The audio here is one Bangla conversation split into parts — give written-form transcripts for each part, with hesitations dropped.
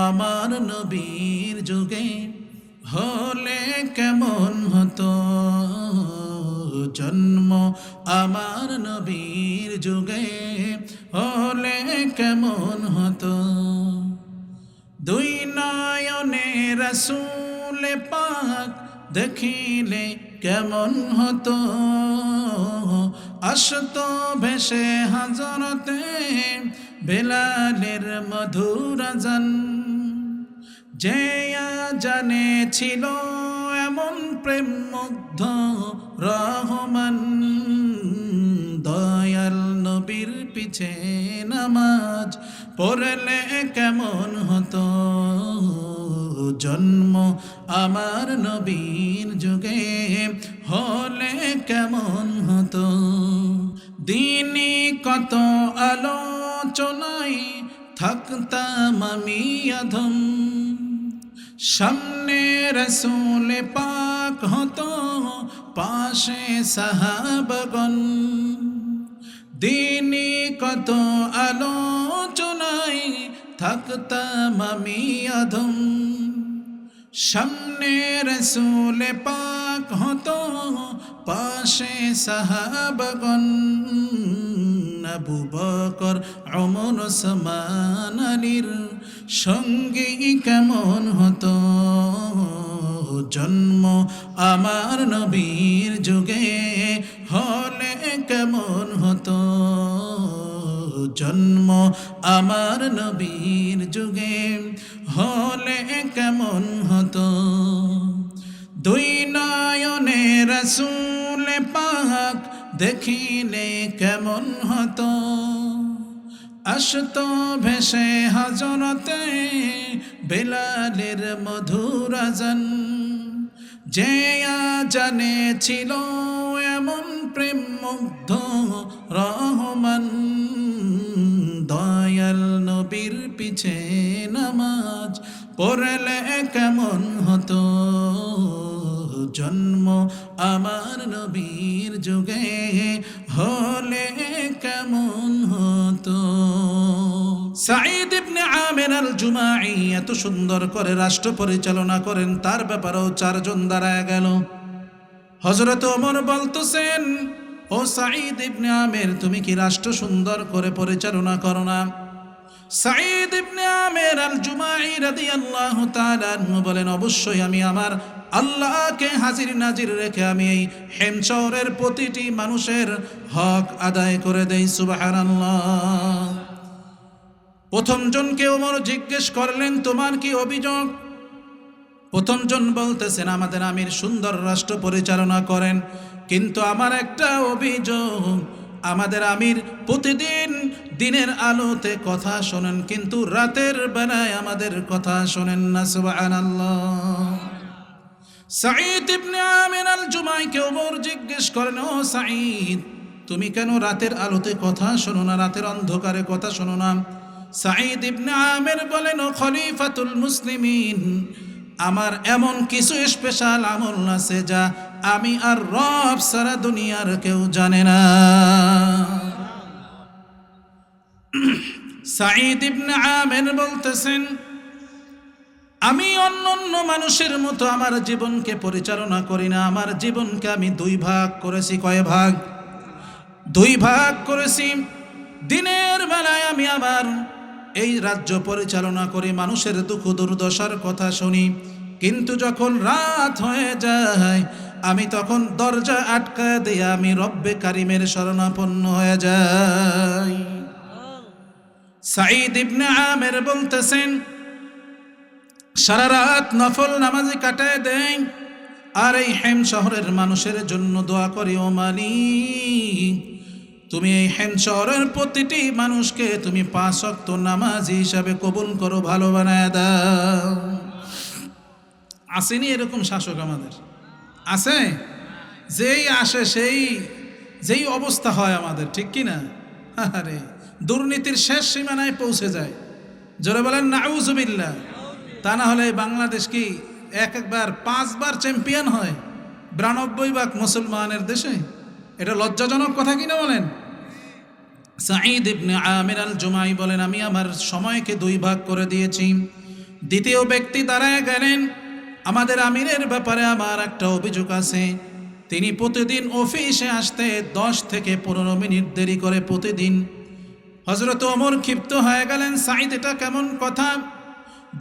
আমার নবীর যুগে হলে কেমন হতো, জন্ম আমার নবীর যুগে হলে কেমন হতো। দুই নয়নে রাসূল পাক দেখিলে কেমন হতো, আসতো ভেসে হযরতে বেলালের মধুর আযান। যে জানে ছিল এমন প্রেম মুগ্ধ রহমান, দয়াল নবীর পিছে নামাজ পড়লে কেমন হতো, জন্ম আমার নবীর যুগে হলে কেমন হতো। দিনই কত আলোচনায় থাকতাম আমি অধম, সামনে রাসূল পাক হতো পাশে সাহাবাগণ। দিনই কত আলোচনায় থাকতাম আমি অধম, সামনে রাসূল পাক হতো পাশে সাহাবাগণ। আবু বকর ওমর ওসমান আলীর সঙ্গে কেমন হতো, জন্ম আমার নবীর যুগে হলে কেমন হতো, জন্ম আমার নবীর যুগে হলে কেমন হতো। দুই নয়নে রাসূল পাক দেখিলে কেমন হতো, আসতো ভেসে হযরতে বেলালের মধুর আযান। যে জানে ছিল এমন প্রেম মুগ্ধ রহমান, দয়াল নবীর পিছে নামাজ পড়লে কেমন হতো, জন্ম আমার নবীর যুগে হলে কেমন হতো। সাঈদ ইবনে আমির আল জুমাঈ এত সুন্দর করে রাষ্ট্র পরিচালনা করেন, তার ব্যাপারেও চারজন দাঁড়ায় গেল। হযরত ওমর বলতেছেন, ও সাঈদ ইবনে আমির, তুমি কি রাষ্ট্র সুন্দর করে পরিচালনা করো না? সাঈদ ইবনে আমির আল জুমাঈ রাদিয়াল্লাহু তাআলা আনহু বলেন, অবশ্যই আমি আমার আল্লাহকে হাজির নাজির রেখে আমি এই হেম শহরের প্রতিটি মানুষের হক আদায় করে দেই। সুবহানাল্লাহ। প্রথম জনকে ওমর জিজ্ঞেস করলেন, তোমার কি অভিযোগ? প্রথম জন বলতেছেন, আমাদের আমির সুন্দর রাষ্ট্র পরিচালনা করেন, কিন্তু আমার একটা অভিযোগ, আমাদের আমির প্রতিদিন দিনের আলোতে কথা শোনেন, কিন্তু রাতের বেলায় আমাদের কথা শোনেন না। সুবহানাল্লাহ। সাঈদ ইবনে আমির আল জুমাঈকে ওমর জিজ্ঞেস করেন, ও সাঈদ, তুমি কেন রাতের আলোতে কথা শোনো না, রাতের অন্ধকারে কথা শোনো না? সাঈদ ইবনে আমির বলেন, ও খলিফাতুল মুসলিমিন, আমার এমন কিছু স্পেশাল আমল আছে যা আমি আর রব সারা দুনিয়ার কেউ জানে না। সাঈদ ইবনে আমির বলতেছেন, আমি অন্যান্য মানুষের মতো আমার জীবনকে পরিচালনা করি না, আমার জীবনকে আমি দুই ভাগ করেছি। কয় ভাগ? দুই ভাগ করেছি। দিনের বেলায় আমি আবার এই রাজ্য পরিচালনা করি, মানুষের দুঃখ দুর্দশার কথা শুনি, কিন্তু যখন রাত হয়ে যায় আমি তখন দরজা আটকা দিয়ে আমি রব্বে কারিমের শরণাপন্ন হয়ে যাই। সাঈদ ইবনে আমির বলতেছেন, সারা রাত নফল নামাজে কাটায় দেয়, আর এই হেম শহরের মানুষের জন্য দোয়া করি, ও মালিক, তুমি এই হেম শহরের প্রতিটি মানুষকে তুমি 5 ওয়াক্ত নামাজি হিসাবে কবুল করো, ভালো বানায় দাও। আসেনি এরকম শাসক আমাদের? আছে? যেই আসে যেই অবস্থা হয় আমাদের, ঠিক কি না? আরে দুর্নীতির শেষ সীমানায় পৌঁছে যায়। জোরে বলেন নাউজুবিল্লাহ। তা না হলে বাংলাদেশ কি একবার 5 বার চ্যাম্পিয়ন হয় 92 ভাগ মুসলমানের দেশে? এটা লজ্জাজনক কথা কিনা বলেন? সাঈদ ইবনে আমির আল জুমাঈ বলেন, আমি আমার সময়কে 2 ভাগ করে দিয়েছি। দ্বিতীয় ব্যক্তি দাঁড়ায় গেলেন, আমাদের আমিরের ব্যাপারে আমার একটা অভিযোগ আছে। তিনি প্রতিদিন অফিসে আসতে 10 থেকে 15 মিনিট দেরি করে প্রতিদিন। হযরত ওমর ক্ষিপ্ত হয়ে গেলেন, সাঈদ এটা কেমন কথা?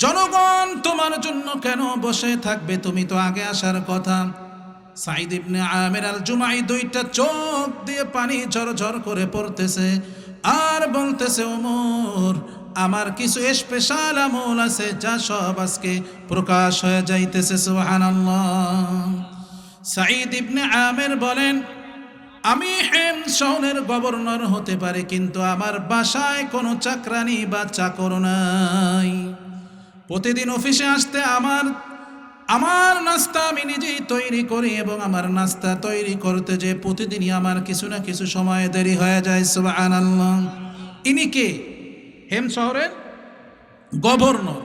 জনগণ তোমার জন্য কেন বসে থাকবে? তুমি তো আগে আসার কথা। সাঈদ ইবনে আমির আল জুমাই দুইটা চোখ দিয়ে পানি ঝরঝর করে পড়তেছে আর বলতেছে, ওমর আমার কিছু স্পেশাল আমল আছে যা সব আজকে প্রকাশ হয়ে যাইতেছে। সুবহানাল্লাহ। সাঈদ ইবনে আমির বলেন, আমি হেমস শহরের গভর্নর হতে পারি, কিন্তু আমার বাসায় কোনো চাকরানি বা চাকর নাই। প্রতিদিন অফিসে আসতে আমার নাস্তা আমি নিজেই তৈরি করি এবং আমার নাস্তা তৈরি করতে যে প্রতিদিনই আমার কিছু না কিছু সময় দেরি হয়ে যায়। সুবহানাল্লাহ। ইনি কে? হেম শহরের গভর্নর।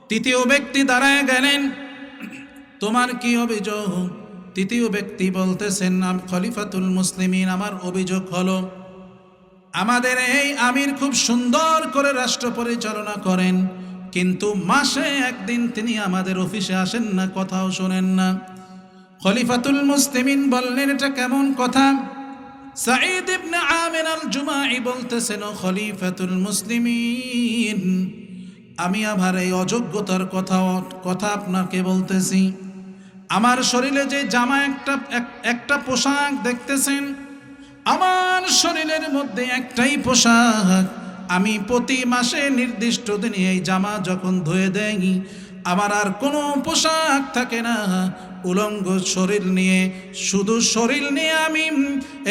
তৃতীয় ব্যক্তি দাঁড়ায় গেলেন, তোমার কি অভিযোগ? তৃতীয় ব্যক্তি বলতেছেন, খলিফাতুল মুসলিমিন, আমার অভিযোগ হলো আমাদের এই আমির খুব সুন্দর করে রাষ্ট্র পরিচালনা করেন, কিন্তু মাসে একদিন তিনি আমাদের অফিসে আসেন না, কথাও শোনেন না। খলিফাতুল মুসলিমিন বললেন, এটা কেমন কথা? সাঈদ ইবনে আমির আল জুমাই বলতেছেন, ও খলিফাতুল মুসলিমিন, আমি আমার এই অযোগ্যতার কথা আপনাকে বলতেছি। আমার শরীরে যে জামা একটা পোশাক দেখতেছেন, আমার শরীরের মধ্যে একটাই পোশাক। আমি প্রতি মাসে নির্দিষ্ট দিনে এই জামা যখন ধুয়ে দেই, আমার আর কোনো পোশাক থাকে না। উলঙ্গ শরীর নিয়ে, শুধু শরীর নিয়ে আমি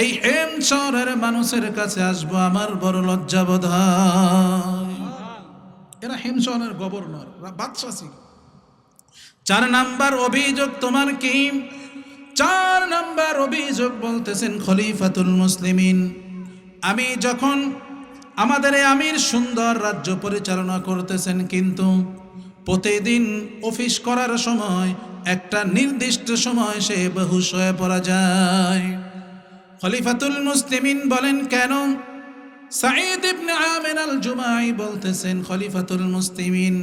এই হেম শহরের মানুষের কাছে আসবো, আমার বড় লজ্জাবোধ হয়। এরা হেম শহরের গভর্নর, বাদশা ছিল। 4 নাম্বার অভিযোগ তোমার কি? 4 নাম্বার অভিযোগ বলতেছেন খলিফাতুল মুসলিমিন, আমি যখন আমাদের আমির সুন্দর রাজ্য পরিচালনা করতেছেন, কিন্তু প্রতিদিন অফিস করার সময় একটা নির্দিষ্ট সময় সে বেহুশ হয়ে পড়া যায়। খলিফাতুল মুসলিমিন বলেন, কেন? সাঈদ ইবনে আমির আল জুমাই বলতেছেন, খলিফাতুল মুসলিমিন,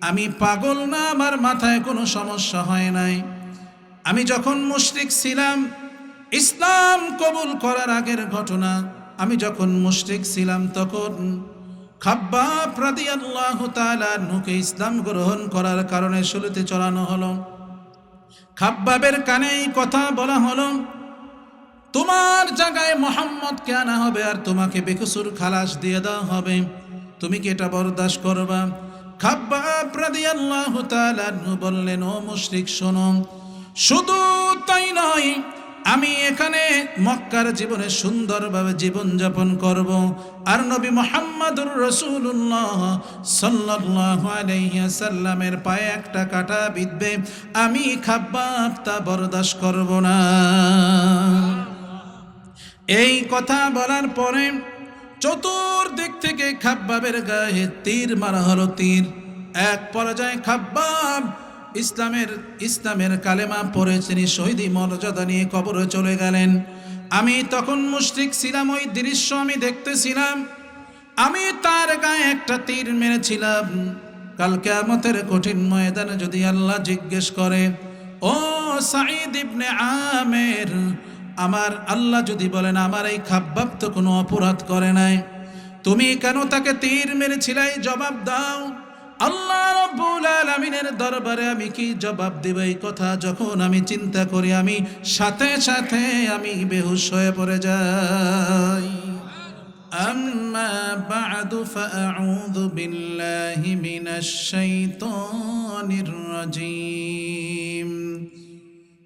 আমি পাগল না, আমার মাথায় কোনো সমস্যা হয় নাই। আমি যখন মুশরিক ছিলাম, ইসলাম কবুল করার আগের ঘটনা, আমি যখন মুশরিক ছিলাম তখন খাব্বাব রাদিয়াল্লাহু তাআলা আনহুকে ইসলাম গ্রহণ করার কারণে শুলিতে চড়ানো হলো। খাব্বাবের কানে এই কথা বলা হলো, তোমার জায়গায় মুহাম্মদকে আনা হবে আর তোমাকে বেকসুর খালাস দিয়ে দেওয়া হবে, তুমি কি এটা বরদাস্ত করবা? খাব্বাব রাদিয়াল্লাহু তাআলা আনহু বললেন, ও মুশরিক শোনো, শুধু তাই নয়, আমি এখানে মক্কার জীবনে সুন্দরভাবে জীবনযাপন করব, আর নবী মুহাম্মদুর রাসূলুল্লাহ সাল্লাল্লাহু আলাইহি ওয়াসাল্লামের পায়ে একটা কাঁটা বিঁধবে, আমি খাব্বাব তা বরদাস্ত করব না। এই কথা বলার পরে চতুর্দিক থেকে খাব্বাবের গায়ে তীর মারা হলো। তীর এক পর্যায়ে খাব্বাব ইসলামের কালেমা পড়ে তিনি শহীদি মর্যাদা নিয়ে কবরে চলে গেলেন। আমি তখন মুশরিক ছিলাম, ওই দৃশ্য আমি দেখতেছিলাম। আমি তার গায়ে একটা তীর মেরেছিলাম। কাল কিয়ামতের কঠিন ময়দানে যদি আল্লাহ জিজ্ঞেস করে, ও সাঈদ ইবনে আমির, আমার আল্লাহ যদি বলেন, আমার এই খাব্বাব তো কোনো অপরাধ করে নাই, তুমি কেন তাকে তীর মেরেছিলে? জবাব দাও। আল্লাহ রাব্বুল আলামিনের দরবারে আমি কি জবাব দেব? এই কথা যখন আমি চিন্তা করি, আমি সাথে সাথে আমি বেহুশ হয়ে পড়ে যাই। আম্মা বা'দু ফাআউযু বিল্লাহি মিনাশ শাইতানির রাজীম।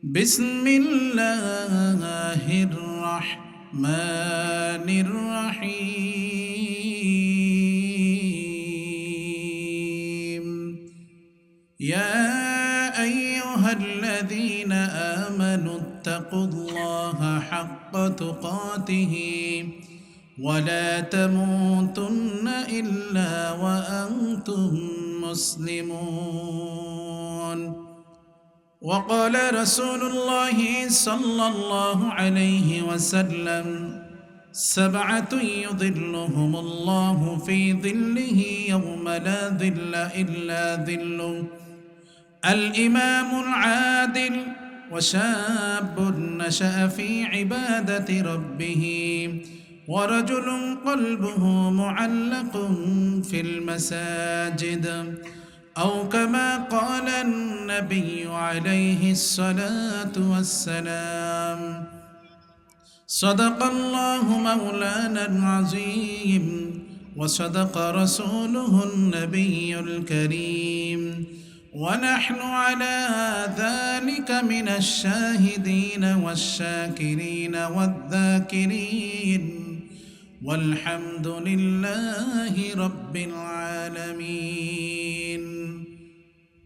বিসমিল্লাহির রাহমানির রাহিম। ইয়া আইয়ুহাল্লাযীনা আমানু ইত্তাকুল্লাহা হাক্কা তুকাতিহি ওয়া লা তামুতুন্না ইল্লা ওয়া আনতুম মুসলিমুন। وقال رسول الله صلى الله عليه وسلم سبعة يظلهم الله في ظله يوم لا ظل إلا ظله الإمام العادل وشاب نشأ في عبادة ربه ورجل قلبه معلق في المساجد أو كما قال النبي عليه الصلاة والسلام صدق الله مولانا العظيم وصدق رسوله النبي الكريم ونحن على ذلك من الشاهدين والشاكرين والذاكرين والحمد لله رب العالمين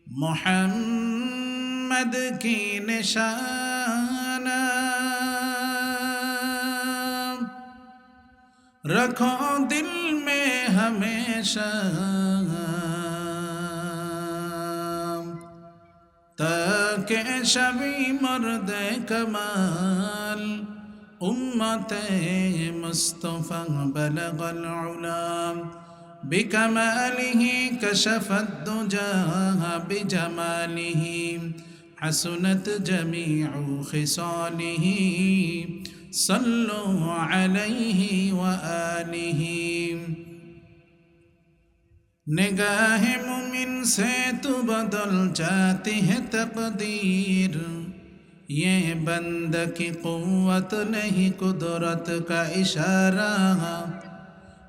محمد کی نشانہ رکھو دل میں ہمیشہ تاکہ شبی مرد کمال امت مصطفى بلغ العلا بكماله كشف الدجى بجماله حسنت جميع خصاله صلوا عليه وآله निगाह मुमिन से तो बदल जाती है तकदीर ये बंद की कुव्वत नहीं कुदरत का इशारा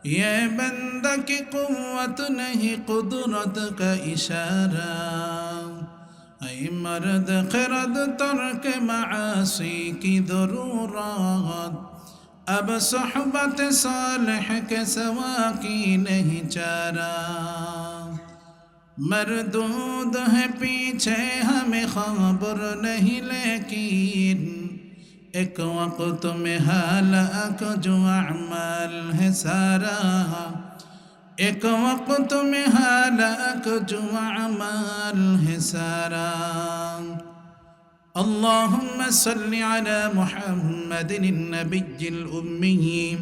ये बंद की कुव्वत नहीं कुदरत का इशारा ऐ मर्द खिरद तर्क मासी की ज़रूरत अब सोहबत सालिह के सवा की नहीं चारा मरदूद है पीछे हमें खबर नहीं लेकिन एक वक्त में हालाक जो अमाल है सारा एक वक्त में हालाक जो अमाल है सारा اللهم صل على محمد النبي الأمي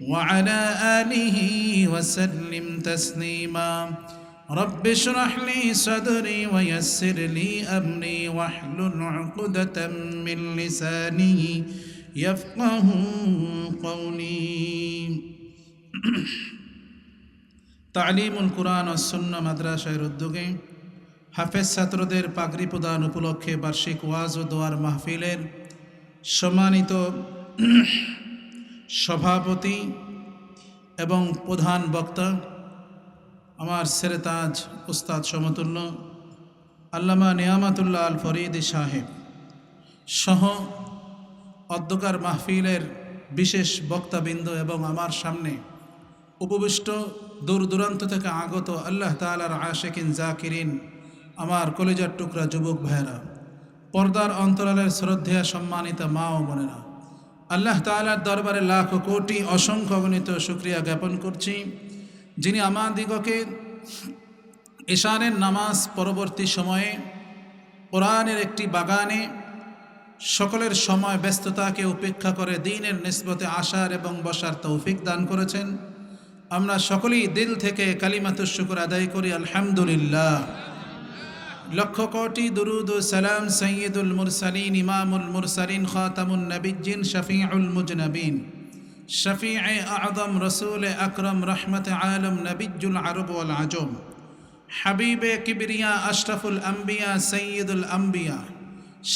وعلى آله وسلم تسليما رب اشرح لي صدري ويسر لي أمري واحلل عقدة من لساني يفقه قولي تعليم القرآن والسنة مدرسة উদ্যোগে হাফেজ ছাত্রদের পাগড়ি প্রদান উপলক্ষে বার্ষিক ওয়াজ ও দোয়ার মাহফিলের সম্মানিত সভাপতি এবং প্রধান বক্তা আমার সেরেতাজ উস্তাদ সমতুল্য আল্লামা নিয়ামাতুল্লাহ আল ফরিদি সাহেব সহ অধ্যকার মাহফিলের বিশেষ বক্তাবৃন্দ এবং আমার সামনে উপবিষ্ট দূর দূরান্ত থেকে আগত আল্লাহ তাআলার আশিকিন জাকিরিন আমার কলিজার টুকরা যুবক ভাইরা পর্দার অন্তরালের শ্রদ্ধেয়া সম্মানিত মা ও বোনেরা আল্লাহ তাআলার দরবারে লাখ কোটি অসংখ্য অগণিত শুকরিয়া জ্ঞাপন করছি যিনি আমাদিগকে ঈশানের নামাজ পরবর্তী সময়ে কোরআনের একটি বাগানে সকলের সময় ব্যস্ততাকে উপেক্ষা করে দ্বীনের নিসবতে আসার এবং বসার তৌফিক দান করেছেন আমরা সকলেই দিল থেকে কালিমাতুশ শুকর আদায় করি আলহামদুলিল্লাহ লক্ষ কোটি দুরুদ ও সালাম সৈয়দুল মুরসালিন ইমামুল মুরসালিন খাতামুন নবিয়্যিন শফিউল মুজনবিন শফিউ আযম রাসূল আকরাম রহমত আলম নবিয়্যুল আরব ওয়াল আজম হাবিবে কিবরিয়া আশরাফুল আম্বিয়া সৈয়দুল আম্বিয়া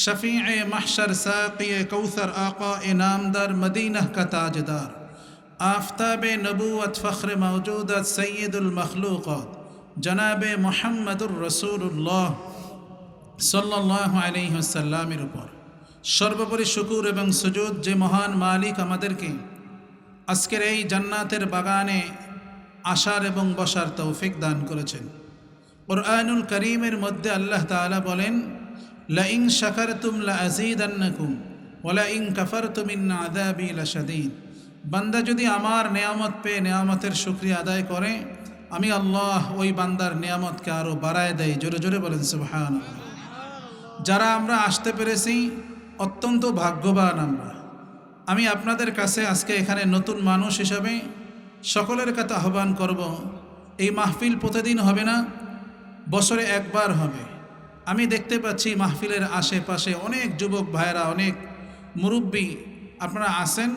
শফিউ মাহশর সাকি কৌসর আকা ইনামদার মদিনা का ताजदार आफताब नबूवत फ़ख्र मौजूदत सैयदुल मखलूक़ात जनाब मुहम्मदुर रसूलुल्लाह सल्लल्लाहु अलैहि वसल्लमेर ऊपर सर्वोपरि शुकुर एवं सुजूद जे महान मालिक आमादेरके आजकेर এই জান্নাতের বাগানে আসার এবং বসার তৌফিক দান করেছেন কুরআনুল কারীমের মধ্যে আল্লাহ তাআলা বলেন লা ইন শাকারতুম লা আযীদান্নাকুম ওয়া লা ইন কাফারতুম ইন আযাবি লাশাদীদ বান্দা যদি আমার নিয়ামত পেয়ে নিয়ামতের শুকরিয়া আদায় করে আমি আল্লাহ ওই বান্দার নিয়ামতকে আরো বাড়ায় দেই জোরে জোরে বলেন সুবহানাল্লাহ যারা আমরা আসতে পেরেছি অত্যন্ত ভাগ্যবান আমরা আমি আপনাদের কাছে আজকে এখানে নতুন মানুষ হিসাবে সকলের কাছে আহ্বান করব, এই মাহফিল প্রতিদিন হবে না, বছরে একবার হবে। আমি দেখতে পাচ্ছি মাহফিলের আশেপাশে অনেক যুবক ভাইয়েরা, অনেক মুরব্বী আপনারা আসেন,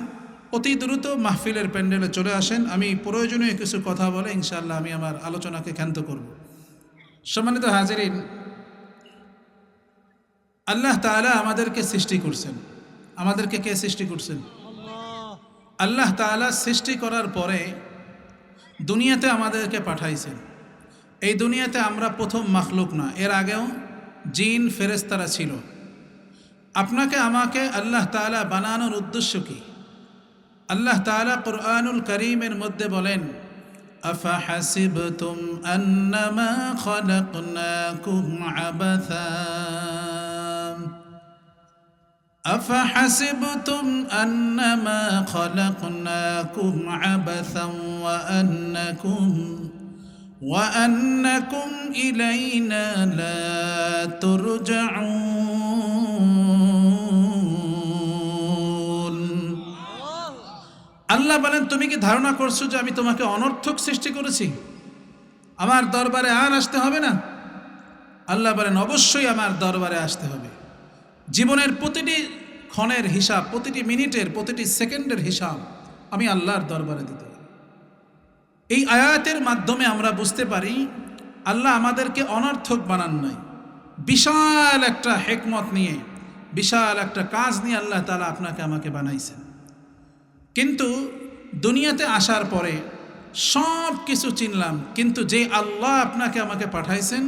অতি দ্রুত মাহফিলের প্যান্ডেলে চলে আসেন। আমি প্রয়োজনীয় কিছু কথা বলে ইনশাআল্লাহ আমি আমার আলোচনাকে ক্ষান্ত করব। সম্মানিত হাজিরিন, আল্লাহ তাআলা আমাদেরকে সৃষ্টি করছেন। আমাদেরকে কে সৃষ্টি করছেন? আল্লাহ তাআলা সৃষ্টি করার পরে দুনিয়াতে আমাদেরকে পাঠাইছেন। এই দুনিয়াতে আমরা প্রথম মাখলুক না, এর আগেও জিন ফেরেশতারা ছিল। আপনাকে আমাকে আল্লাহ তাআলা বানানোর উদ্দেশ্য কি? আল্লাহ তাআলা কুরআনুল কারীমের মধ্যে বলেন, আফাহাসিবতুম আন্নামা খালাকনাকুম আবাথা أفحسبتم أنما خلقناكم عبثا وأنكم إلينا لا ترجعون। আল্লাহ বলেন, তুমি কি ধারণা করছো যে আমি তোমাকে অনর্থক সৃষ্টি করেছি? আমার দরবারে আর আসতে হবে না? আল্লাহ বলেন, অবশ্যই আমার দরবারে আসতে হবে। জীবনের প্রতিটি ক্ষণের হিসাব, প্রতিটি মিনিটের, প্রতিটি সেকেন্ডের হিসাব আমি আল্লাহর দরবারে দিতে হবে। এই আয়াতের মাধ্যমে আমরা বুঝতে পারি আল্লাহ আমাদেরকে অনর্থক বানান নাই। বিশাল একটা হিকমত নিয়ে, বিশাল একটা কাজ নিয়ে আল্লাহ তাআলা আপনাকে আমাকে বানাইছেন। কিন্তু দুনিয়াতে আসার পরে সব কিছু চিনলাম, কিন্তু যে আল্লাহ আপনাকে আমাকে পাঠাইছেন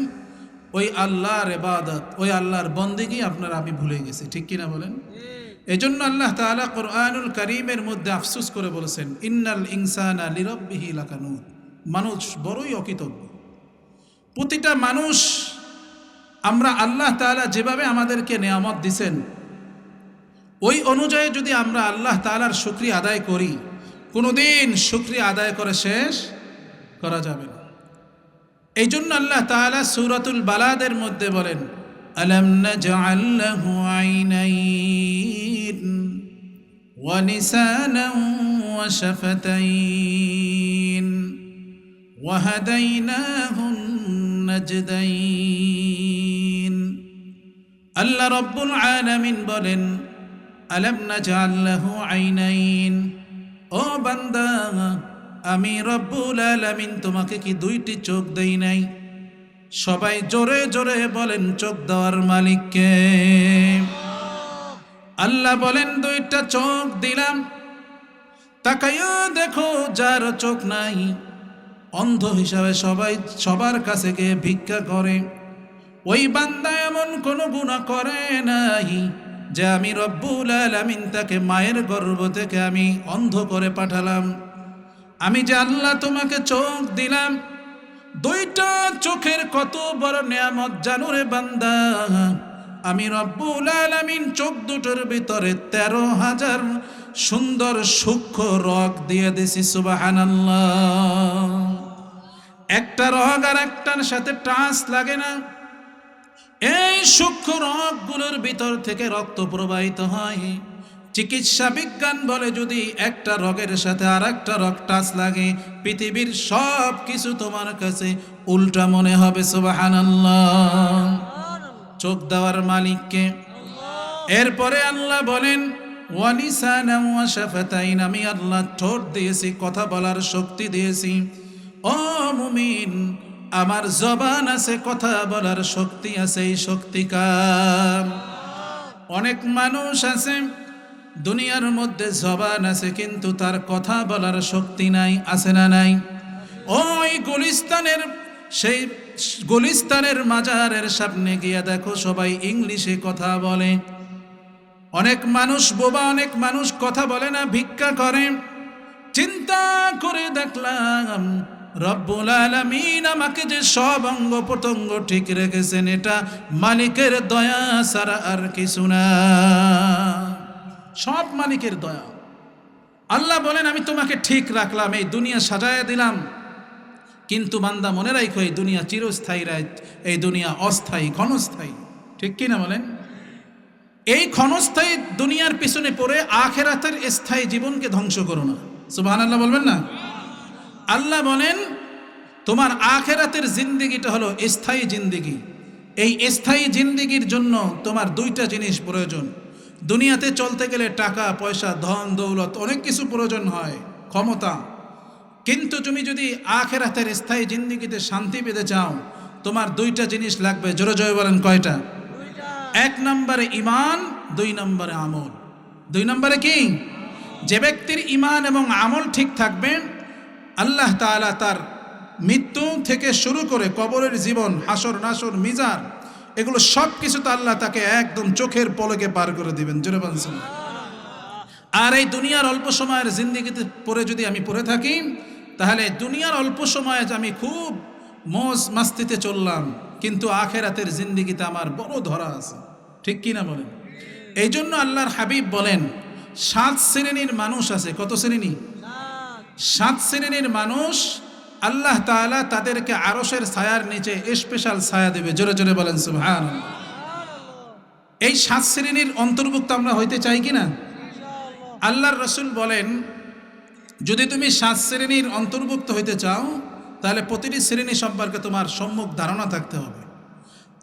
ওই আল্লাহর ইবাদত, ওই আল্লাহর বন্দেগী আপনারা আমি ভুলে গেছি। ঠিক কিনা বলেন? এজন্য আল্লাহ তাআলা কুরআনুল কারীমের মধ্যে আফসোস করে বলেছেন, ইন্নাল ইনসানা লিরাব্বিহি লাকানুদ। মানুষ বড়ই অকৃতজ্ঞ। প্রতিটা মানুষ, আমরা আল্লাহ তাআলা যেভাবে আমাদেরকে নিয়ামত দিছেন ওই অনুযায়ী যদি আমরা আল্লাহ তাআলার শুকরিয়া আদায় করি, কোনোদিন শুকরিয়া আদায় করে শেষ করা যাবে না। এই জন্য আল্লাহ তাআলা সূরাতুল বালাদের মধ্যে বলেন, আলাম নাজআল লাহু আইনাইন ওয়া লিসানান ওয়া শাফাতাইন ওয়া হাদাইনাহুন নাজদাইন। আল্লাহ রাব্বুল আলামিন বলেন, আলাম নাজআল লাহু আইনাইন, ও বান্দা আমি রব্বুল আলামিন তোমাকে কি দুইটি চোখ দেই নাই? সবাই জোরে জোরে বলেন, চোখ দেওয়ার মালিককে। আল্লাহ বলেন, দুইটা চোখ দিলাম। তাকাইয়া দেখো, যার চোখ নাই, অন্ধ হিসাবে সবাই সবার কাছে গিয়ে ভিক্ষা করে। ওই বান্দা এমন কোনো গুনাহ করে নাই যে আমি রব্বুল আলামিন তাকে মায়ের গর্ভ থেকে আমি অন্ধ করে পাঠালাম। আমি যে আল্লাহ তোমাকে চোখ দিলাম, দুইটা চোখের কত বড় নিয়ামত জানো রে বান্দা। আমি রব্বুল আলামিন চোখ দুটোর ভিতরে 13,000 সুন্দর সূক্ষ্ম রগ দিয়ে দিছি। সুবহানাল্লাহ। একটা রগ আর একটার সাথে টাচ লাগে না। এই সূক্ষ্ম রগগুলোর ভিতর থেকে রক্ত প্রবাহিত হয়। চিকিৎসা বিজ্ঞান বলে, যদি একটা রগের সাথে আর একটা রগ টাচ লাগে, পৃথিবীর সব কিছু তোমার কাছে উল্টা মনে হবে। সুবহানাল্লাহ। চোখ দেওয়ার মালিককে। এরপরে আল্লাহ বলেন, ওয়া লিসানান ওয়া শাফাতাইন, আমি আল্লাহ ঠোঁট দিয়েছি, কথা বলার শক্তি দিয়েছি। ও মুমিন, আমার জবান আছে, কথা বলার শক্তি আছে। এই শক্তিকার। অনেক মানুষ আছে দুনিয়ার মধ্যে জবান আছে, কিন্তু তার কথা বলার শক্তি নাই। আছে না নাই? ওই সেই গুলিস্তানের মাজারের সামনে গিয়ে দেখো, সবাই ইংলিশে কথা বলে। অনেক মানুষ বোবা, অনেক মানুষ কথা বলে না, ভিক্ষা করে। চিন্তা করে দেখলাম রব্বুল আলামিন আমাকে যে সব অঙ্গ প্রত্যঙ্গ ঠিক রেখেছেন, এটা মালিকের দয়া ছাড়া আর কিছু না। সব মালিকের দয়া। আল্লাহ বলেন, আমি তোমাকে ঠিক রাখলাম, এই দুনিয়া সাজায় দিলাম, কিন্তু বান্দা মনে রাখো, এই দুনিয়া চিরস্থায়ী, এই দুনিয়া অস্থায়ী, ক্ষণস্থায়ী। ঠিক কি না বলেন? এই ক্ষণস্থায়ী দুনিয়ার পিছনে পড়ে আখেরাতের স্থায়ী জীবনকে ধ্বংস করো না। সুবহানাল্লাহ বলবেন না? আল্লাহ বলেন তোমার আখেরাতের জিন্দেগিটা হলো স্থায়ী জিন্দেগি। এই স্থায়ী জিন্দেগির জন্য তোমার দুইটা জিনিস প্রয়োজন। দুনিয়াতে চলতে গেলে টাকা পয়সা ধন দৌলত অনেক কিছু প্রয়োজন হয়, ক্ষমতা। কিন্তু তুমি যদি আখেরাতের স্থায়ী জিন্দেগিতে শান্তি পেতে চাও, তোমার দুইটা জিনিস লাগবে। জোরে জোরে বলেন কয়টা? এক নম্বরে ইমান, দুই নম্বরে আমল। দুই নম্বরে কি? যে ব্যক্তির ইমান এবং আমল ঠিক থাকবে, আল্লাহ তাআলা তার মৃত্যু থেকে শুরু করে কবরের জীবন, হাসর নাসর মিজান, এগুলো সব কিছুতে আল্লাহ তাকে একদম চোখের পলকে পার করে দিবেন। জোরে বলছেন। আর এই দুনিয়ার অল্প সময়ের জিন্দেগিতে পড়ে যদি আমি পড়ে থাকি, তাহলে দুনিয়ার অল্প সময়ে আমি খুব মজ মাস্তিতে চললাম, কিন্তু আখেরাতের জিন্দেগিতে আমার বড় ধরা আছে। ঠিক কি না বলেন? এই জন্য আল্লাহর হাবিব বলেন 7 শ্রেণীর মানুষ আছে। কত শ্রেণী? 7 শ্রেণীর মানুষ আল্লাহ তাআলা তাদেরকে আরশের ছায়ার নিচে স্পেশাল ছায়া দেবে। জোরে জোরে বলেন সুবহানাল্লাহ। এই 7 শ্রেণীর অন্তর্ভুক্ত আমরা হইতে চাই কিনা? আল্লাহর রাসূল বলেন যদি তুমি 7 শ্রেণীর অন্তর্ভুক্ত হইতে চাও, তাহলে প্রতিটি শ্রেণী সম্পর্কে তোমার সম্যক ধারণা থাকতে হবে।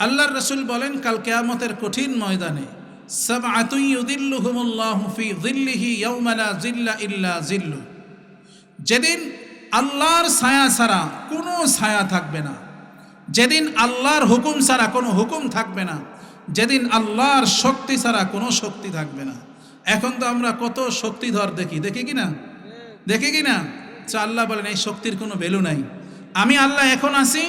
আল্লাহর রাসূল বলেন কাল কিয়ামতের কঠিন ময়দানে সাবআতুন ইউযিল্লুহুমুল্লাহু ফি যিল্লিহি ইয়াওমা লা যিল্লা ইল্লা যিল্লু, যেদিন আল্লাহর ছায়া ছাড়া কোনো ছায়া থাকবে না, যেদিন আল্লাহর হুকুম ছাড়া কোনো হুকুম থাকবে না, যেদিন আল্লাহর শক্তি ছাড়া কোনো শক্তি থাকবে না। এখন তো আমরা কত শক্তিধর দেখি কি না? দেখি কি না? আল্লাহ বলেন এই শক্তির কোনো ভ্যালু নাই। আমি আল্লাহ এখন আছি,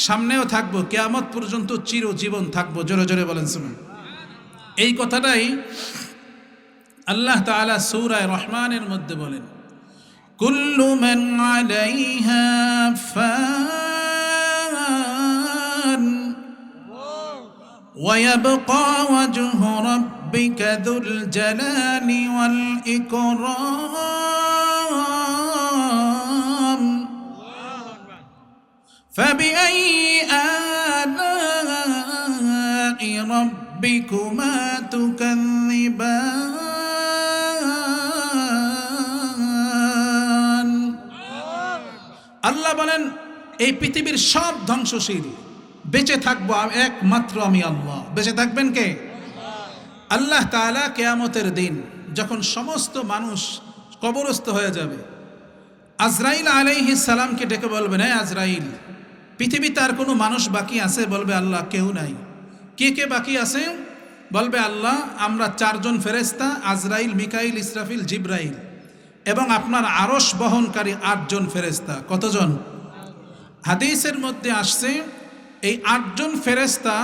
সামনেও থাকবো, কিয়ামত পর্যন্ত চিরজীবন থাকবো। জোরে জোরে বলেন শুনুন। এই কথাটাই আল্লাহ তাআলা সূরা রহমানের মধ্যে বলেন কুল্লু মান আলাইহা ফান ওয়া ইয়াবকা ওয়াজহু রাব্বিকা যুল জালালি ওয়াল ইকরাম ফাবিআই আলাই রাব্বিকুমা তুকাযযিবান। আল্লাহ বলেন এই পৃথিবীর সব ধ্বংসশীল, বেঁচে থাকবো একমাত্র আমি আল্লাহ। বেঁচে থাকবেন কে? আল্লাহ তাআলা কিয়ামতের দিন যখন সমস্ত মানুষ কবরস্থ হয়ে যাবে, আজরাইল আলাইহিস সালামকে ডেকে বলবেন, হে আজরাইল, পৃথিবীতে আর কোনো মানুষ বাকি আছে? বলবে আল্লাহ কেউ নাই। কে কে বাকি আছে? বলবে আল্লাহ আমরা 4 জন ফেরেশতা, আজরাইল, মিকাইল, ইসরাফিল, জিবরাইল, এবং আপনার আরশ বহনকারী 8 জন ফেরেশতা। কতজন? হাদিসের মধ্যে আসছে এই 8 জন ফেরেশতা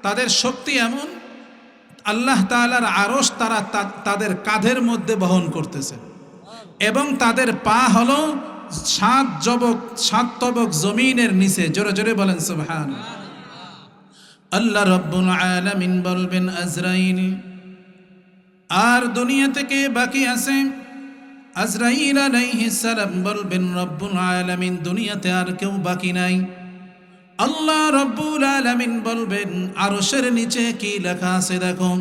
তাদের শক্তি এমন, আল্লাহ তাআলার আরশ তারা তাদের কাঁধের মধ্যে বহন করতেছে, এবং তাদের পা হলো 7 তবক জমিনের নিচে। জোরে জোরে বলেন সুবহানাল্লাহ। আল্লাহ রাব্বুল আলামিন বলবেন আজরাইল, আর দুনিয়া থেকে বাকি আছে? আজরাইল আলাইহিস সালাম বলবেন রব্বুল আলামিন, দুনিয়াতে আর কেউ বাকি নাই। আল্লাহ রাব্বুল আলামিন বলবেন আরশের নিচে কি লেখা আছে দেখো।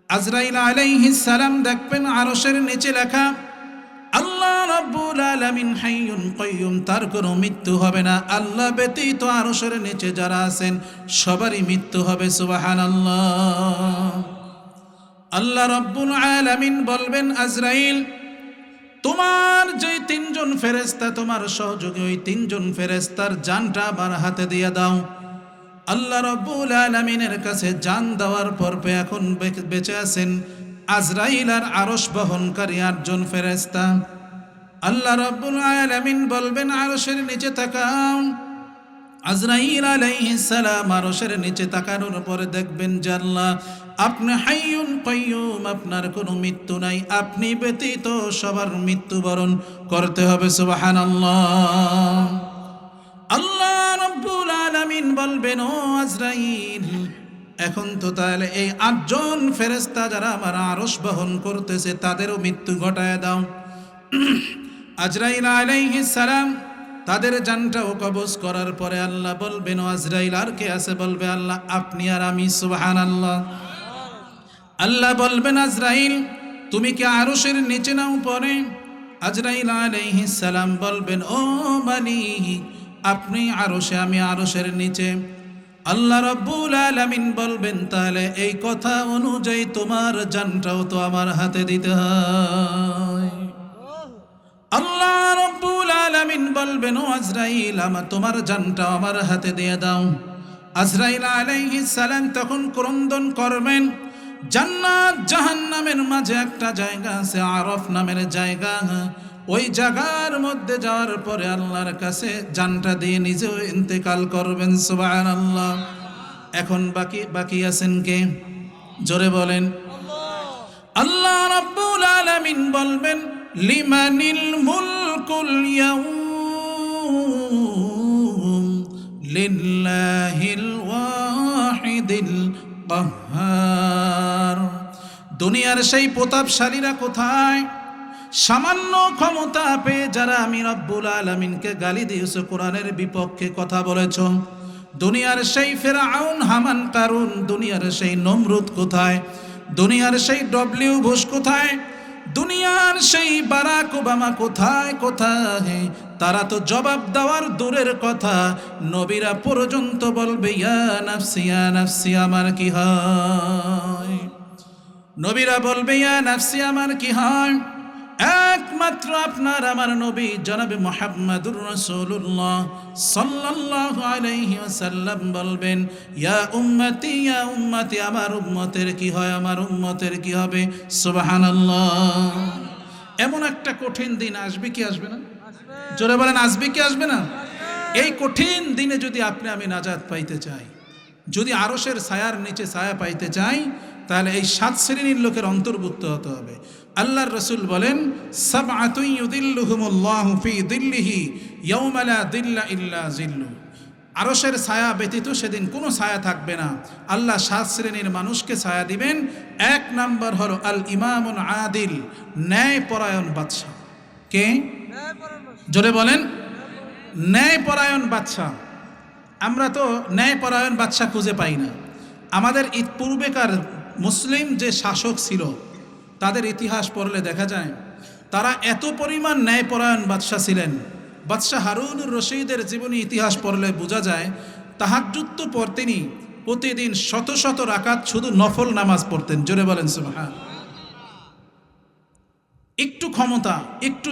আজরাইল আলাইহিস সালাম দেখবেন আরশের নিচে লেখা আল্লাহ রাব্বুল আলামিন হাইয়ুন কাইয়ুম, তার কোনো মৃত্যু হবে না। আল্লাহ ব্যতীত আরশের নিচে যারা আছেন সবারই মৃত্যু হবে। সুবহানাল্লাহ। আল্লাহ রাব্বুল আলামিন বলবেন আজরাইল, তোমার যে 3 জন ফেরেশতা তোমার সহযোগী, ওই 3 জন ফেরেশতার জানটা আমার হাতে দিয়ে দাও। আল্লাহ রাব্বুল আলামিনের কাছে জান দেওয়ার পর এখন বেঁচে আছেন আজরাইল আর আরশ বহনকারী 8 জন ফেরেশতা। আল্লাহ রাব্বুল আলামিন বলবেন আরশের নিচে তাকাও। আজরাইল আলাইহিস সালাম আরশের নিচে তাকানোর পরে দেখবেন যে আল্লাহ আপনি হাইয়ুন কাইয়ুম, আপনার কোনো মৃত্যু নাই, আপনি ব্যতীত সবার মৃত্যুবরণ করতে হবে। সুবহানাল্লাহ। আল্লাহ রাব্বুল আলামিন বলবেন ও আজরাইল, এখন তো তাহলে এই 8 জন ফেরেশতা যারা আমার আরশ বহন করতেছে তাদেরও মৃত্যু ঘটায় দাও। আজরাইল আলাইহিস সালাম তাদের জানটাও কবজ করার পরে আল্লাহ বলবেন ও আজরাইল আর কে আছে? বলবে আল্লাহ আপনি আর আমি। সুবহানাল্লাহ। আল্লাহ বলবেন আজরাইল তুমি কি আরশের নিচে নাও পরে? আজরাইল আলাইহিস সালাম বলবেন ও মালিক আপনি আরশে আমি আরশের নিচে। আল্লাহ রাব্বুল আলামিন বলবেন তাহলে এই কথা অনুযায়ী তোমার জানটাও তো আমার হাতে দিতে হয়। আল্লাহ রাব্বুল আলামিন বলবেন ও আজরাইল আমার তোমার জানটা আমার হাতে দিয়ে দাও। আজরাইল আলাইহিস সালাম তখন ক্রন্দন করবেন। জান্নাত জাহান্নামের মাঝে একটা জায়গা আছে আরফ নামের জায়গা, ওই জায়গার মধ্যে যাওয়ার পরে আল্লাহর কাছে জানটা দিয়ে নিজেও ইন্তেকাল করবেন। সুবহানাল্লাহ। এখন বাকি আছেন কে? জোরে বলেন। আল্লাহ রাব্বুল আলামিন বলবেন লিমানিল মুলকুল ইয়াউম লিল্লাহিল ওয়াহিদিল কাহ্হার। দুনিয়ার সেই প্রতাপশালীরা কোথায়? সামান্য ক্ষমতা পেয়ে যারা আমি রব্বুল আলামিনকে গালি দিয়েছো, কোরআনের বিপক্ষে কথা বলেছো, দুনিয়ার সেই ফেরাউন হামান কারুন, দুনিয়ার সেই নমরুদ কোথায়? দুনিয়ার সেই ডব্লিউ বুশ কোথায়? দুনিয়ার সেই বারাক ওবামা কোথায়? তারা তো জবাব দেওয়ার দূরের কথা, নবীরা পর্যন্ত বলবে ইয়া নাফসি আমার কি হয়। নবীরা বলবে ইয়া নাফসি আমার কি হয়। একমাত্র আপনার আমার নবী জনাবে মুহাম্মদুর রাসূলুল্লাহ সাল্লাল্লাহু আলাইহি ওয়াসাল্লাম বলবেন ইয়া উম্মতি আমার উম্মতের কি হয়, আমার উম্মতের কি হবে। সুবহানাল্লাহ। এমন একটা কঠিন দিন আসবে কি আসবে না? জোরে বলেন আসবে কি আসবে না? এই কঠিন দিনে যদি আপনি আমি নাজাত পাইতে চাই, যদি আরশের ছায়ার নিচে ছায়া পাইতে চাই, তাহলে এই 7 শ্রেণীর লোকের অন্তর্ভুক্ত হতে হবে। আল্লাহর রাসূল বলেন সাবআতুন ইউযিল্লুহুমুল্লাহু ফি যিল্লিহি ইয়াওমা লা যিল্লা ইল্লা যিল্লু। আরশের ছায়া ব্যতীত সেদিন কোনো ছায়া থাকবে না। আল্লাহ 7 শ্রেণীর মানুষকে ছায়া দিবেন। 1 নাম্বার হলো আল ইমামুন আদিল, ন্যায়পরায়ণ বাদশা। কে? জোরে বলেন। ন্যায়পরায়ণ বাদশা। আমরা তো ন্যায়পরায়ণ বাদশা খুঁজে পাই না। আমাদের পূর্বেকার মুসলিম যে শাসক ছিল তাদের ইতিহাস পড়লে দেখা যায় তারা এত পরিমাণ ন্যায়পরায়ণ বাদশা ছিলেন। বাদশাহ হারুনুর রশিদের জীবনী ইতিহাস পড়লে বোঝা যায় তাহাজ্জুদ তো পড়তেনি, প্রতিদিন শত শত রাকাত শুধু নফল নামাজ পড়তেন। জোরে বলেন সুবহান। একটু ক্ষমতা, একটু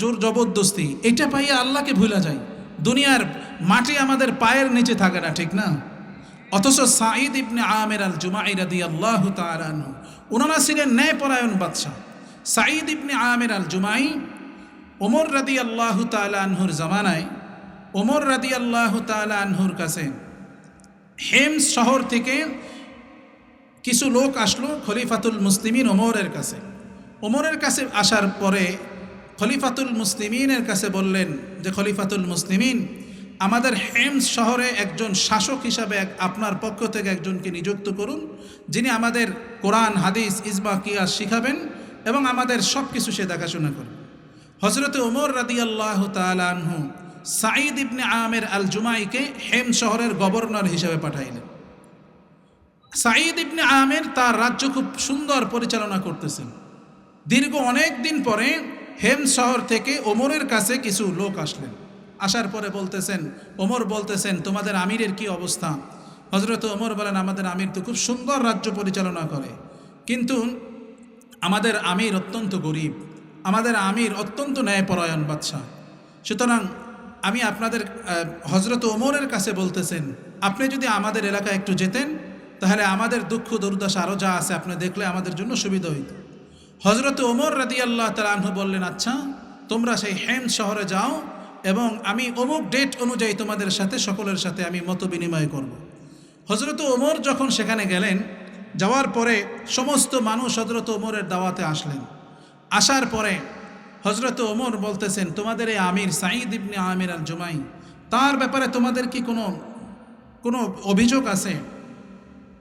জোর জবরদস্তি, এটা পাইয়া আল্লাহকে ভুলা যায়। দুনিয়ার মাটি আমাদের পায়ের নিচে থাকে না, ঠিক না? অথচ সাঈদ ইবনে আমের আল জুমাই রাদিয়াল্লাহু তাআলা আনহু ওনারা ছিলেন ন্যায়পরায়ণ বাদশা। সাঈদ ইবনে আমের আল জুমাই ওমর রাদিয়াল্লাহু তাআলা আনহুর জামানায়, ওমর রাদিয়াল্লাহু তাআলা আনহুর কাছে হেমস শহর থেকে কিছু লোক আসলো খলিফাতুল মুসলিমিন ওমরের কাছে। ওমরের কাছে আসার পরে খলিফাতুল মুসলিমিনের কাছে বললেন যে খলিফাতুল মুসলিমিন, আমাদের হেমস শহরে একজন শাসক হিসাবে আপনার পক্ষ থেকে একজনকে নিযুক্ত করুন, যিনি আমাদের কোরআন হাদিস ইজমা কিয়াস শিখাবেন এবং আমাদের সব কিছু সে দেখাশোনা করবেন। হযরতে ওমর রাদিয়াল্লাহু তাআলা আনহু সাঈদ ইবনে আমের আল জুমাইকে হেমস শহরের গভর্নর হিসেবে পাঠাইলেন। সাঈদ ইবনে আমের তার রাজ্য খুব সুন্দর পরিচালনা করতেছেন। দীর্ঘ অনেক দিন পরে হেমস শহর থেকে ওমরের কাছে কিছু লোক আসলেন। আসার পরে ওমর বলতেছেন তোমাদের আমিরের কি অবস্থা? হযরত ওমর বলেন আমাদের আমির তো খুব সুন্দর রাজ্য পরিচালনা করে, কিন্তু আমাদের আমির অত্যন্ত গরিব, আমাদের আমির অত্যন্ত ন্যায়পরায়ণ বাদশা। সুতরাং আমি আপনাদের হযরত ওমরের কাছে বলতেছেন আপনি যদি আমাদের এলাকায় একটু যেতেন তাহলে আমাদের দুঃখ দুর্দশা আরও যা আছে আপনি দেখলে আমাদের জন্য সুবিধা হইত। হযরত ওমর রাদিয়াল্লাহু তাআলা আনহু বললেন আচ্ছা তোমরা সেই হেমস শহরে যাও এবং আমি অমুক ডেট অনুযায়ী তোমাদের সাথে সকলের সাথে আমি মত বিনিময় করব। হযরত ওমর যখন সেখানে গেলেন, যাওয়ার পরে সমস্ত মানুষ হযরত ওমরের দাওয়াতে আসলেন। আসার পরে হযরত ওমর বলতেছেন তোমাদের এই আমির সাঈদ ইবনে আমির আল জুমাই, তার ব্যাপারে তোমাদের কি কোনো অভিযোগ আছে,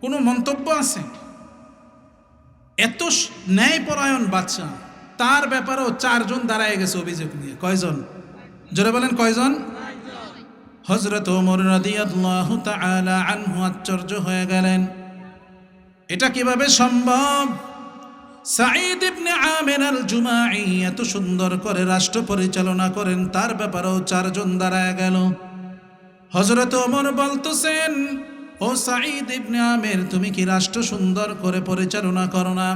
কোনো মন্তব্য আছে? এত ন্যায়পরায়ণ বাদশা, তার ব্যাপারেও 4 জন দাঁড়ায় গেছে অভিযোগ নিয়ে। কয়জন? জোরে বলেন কয়জন? হযরত ওমর রাদিয়াল্লাহু তাআলা আনহু আশ্চর্য হয়ে গেলেন। এটা কিভাবে সম্ভব? সাঈদ ইবনে আমির আল জুমাঈ এত সুন্দর করে রাষ্ট্র পরিচালনা করেন, তার ব্যাপারেও চারজন দাঁড়ায় গেল। হযরত ওমর বলতেছেন, ও সাঈদ ইবনে আমির, তুমি কি রাষ্ট্র সুন্দর করে পরিচালনা করো না?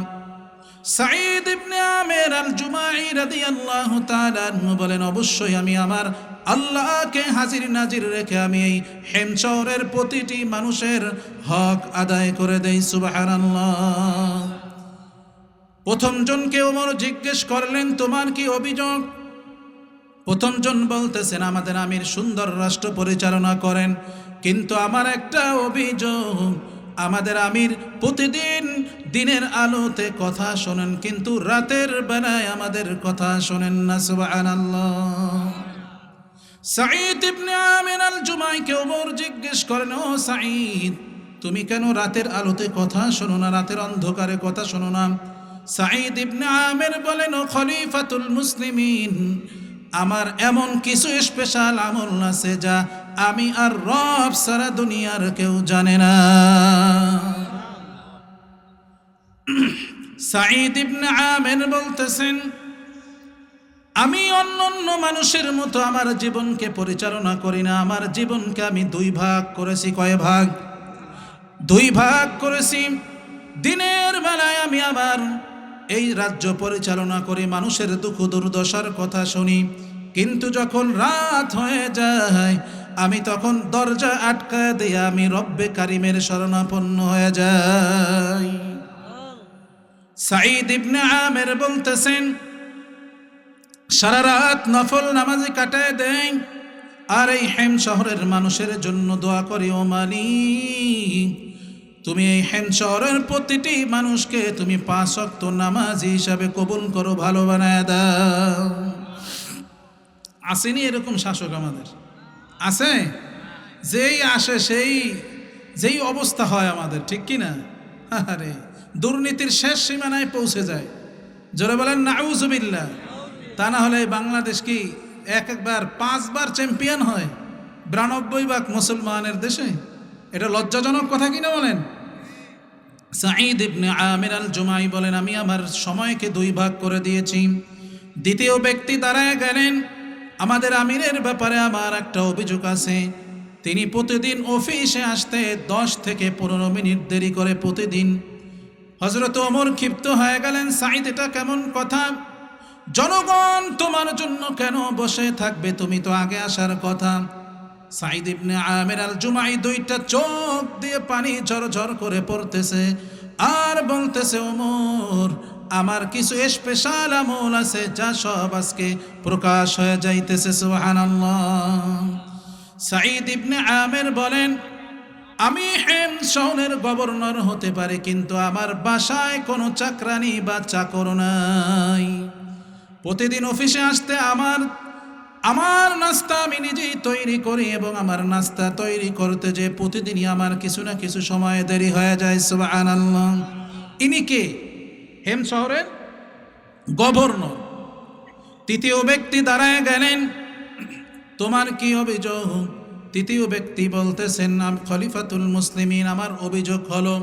সাঈদ ইবনে আমির আল জুমাঈ রাদিয়াল্লাহু তাআলা আনহু বলেন, অবশ্যই আমি আমার আল্লাহকে হাজির নাজির রেখে আমি এই হেম শহরের প্রতিটি মানুষের হক আদায় করে দেই। সুবহানাল্লাহ। প্রথম জনকে ওমর জিজ্ঞেস করলেন, তোমার কি অভিযোগ? প্রথম জন বলতেছেন, আমাদের আমির সুন্দর রাষ্ট্র পরিচালনা করেন, কিন্তু আমার একটা অভিযোগ, আমাদের আমির প্রতিদিন দিনের আলোতে কথা শোনেন, কিন্তু রাতের বেলায় আমাদের কথা শোনেন না। সুবহানাল্লাহ। সাঈদ ইবনে আমির আল জুমাঈকে ওমর জিজ্ঞেস করেন, ও সাঈদ, তুমি কেন রাতের আলোতে কথা শোনো না, রাতের অন্ধকারে কথা শোনো না? সাঈদ ইবনে আমির বলেন, ও খলিফাতুল মুসলিমিন, আমার এমন কিছু স্পেশাল আমল আছে যা আমি আর রব সারা দুনিয়ার কেউ জানে না। সাঈদ ইবনে আমির বলতেছেন, আমি অন্যান্য মানুষের মতো আমার জীবনকে পরিচালনা করি না, আমার জীবনকে আমি দুই ভাগ করেছি। কয় ভাগ? দুই ভাগ করেছি। দিনের বেলায় আমি আবার এই রাজ্য পরিচালনা করি, মানুষের দুঃখ দুর্দশার কথা শুনি, কিন্তু যখন রাত হয়ে যায় আমি তখন দরজা আটকা দিয়ে আমি রব্বে কারিমের শরণাপন্ন হয়ে যাই। সাঈদ ইবনে আমির বলতেছেন, সারা রাত নফল নামাজে কাটায় দেয় আর এই হেম শহরের মানুষের জন্য দোয়া করি, ও মালিক, তুমি এই হেম শহরের প্রতিটি মানুষকে তুমি 5 ওয়াক্ত নামাজি হিসাবে কবুল করো, ভালো বানায় দাও। আসেনি এরকম শাসক আমাদের? আছে? যেই আসে যেই অবস্থা হয় আমাদের, ঠিক কি না? আরে দুর্নীতির শেষ সীমানায় পৌঁছে যায়। জোরে বলেন নাউজুবিল্লাহ। তা না হলে বাংলাদেশ কি একবার 5 বার চ্যাম্পিয়ন হয় 92 ভাগ মুসলমানের দেশে? এটা লজ্জাজনক কথা কিনা বলেন? সাঈদ ইবনে আমির আল জুমাঈ বলেন, আমি আমার সময়কে 2 ভাগ করে দিয়েছি। দ্বিতীয় ব্যক্তি দাঁড়ায় গেলেন, আমাদের আমিরের ব্যাপারে আমার একটা অভিযোগ আছে, তিনি প্রতিদিন অফিসে আসতে 10 থেকে 15 মিনিট দেরি করে প্রতিদিন। হযরত ওমর ক্ষিপ্ত হয়ে গেলেন, সাঈদ, এটা কেমন কথা? জনগণ তোমার জন্য কেন বসে থাকবে? তুমি তো আগে আসার কথা। সাঈদ ইবনে আমির আল জুমাঈ 2টা চোখ দিয়ে পানি ঝরঝর করে পড়তেছে আর বলতেছে, ওমর, আমার কিছু স্পেশাল আমল আছে যা সব আজকে প্রকাশ হয়ে যাইতেছে। সুবহানাল্লাহ। সাঈদ ইবনে আমির বলেন, আমি হেম শহরের গভর্নর হতে পারি, কিন্তু আমার বাসায় কোনো চাকরানি বা চাকর নাই। প্রতিদিন অফিসে আসতে আমার নাস্তা আমি নিজেই তৈরি করি এবং আমার নাস্তা তৈরি করতে যে প্রতিদিনই আমার কিছু না কিছু সময় দেরি হয়ে যায়। সুবহানাল্লাহ। ইনি কে? হেম শহরের গভর্নর। তৃতীয় ব্যক্তি দাঁড়ায় গেলেন, তোমার কি অভিযোগ? তৃতীয় ব্যক্তি বলতেছেন, খলিফাতুল মুসলিমিন, আমার অভিযোগ হলো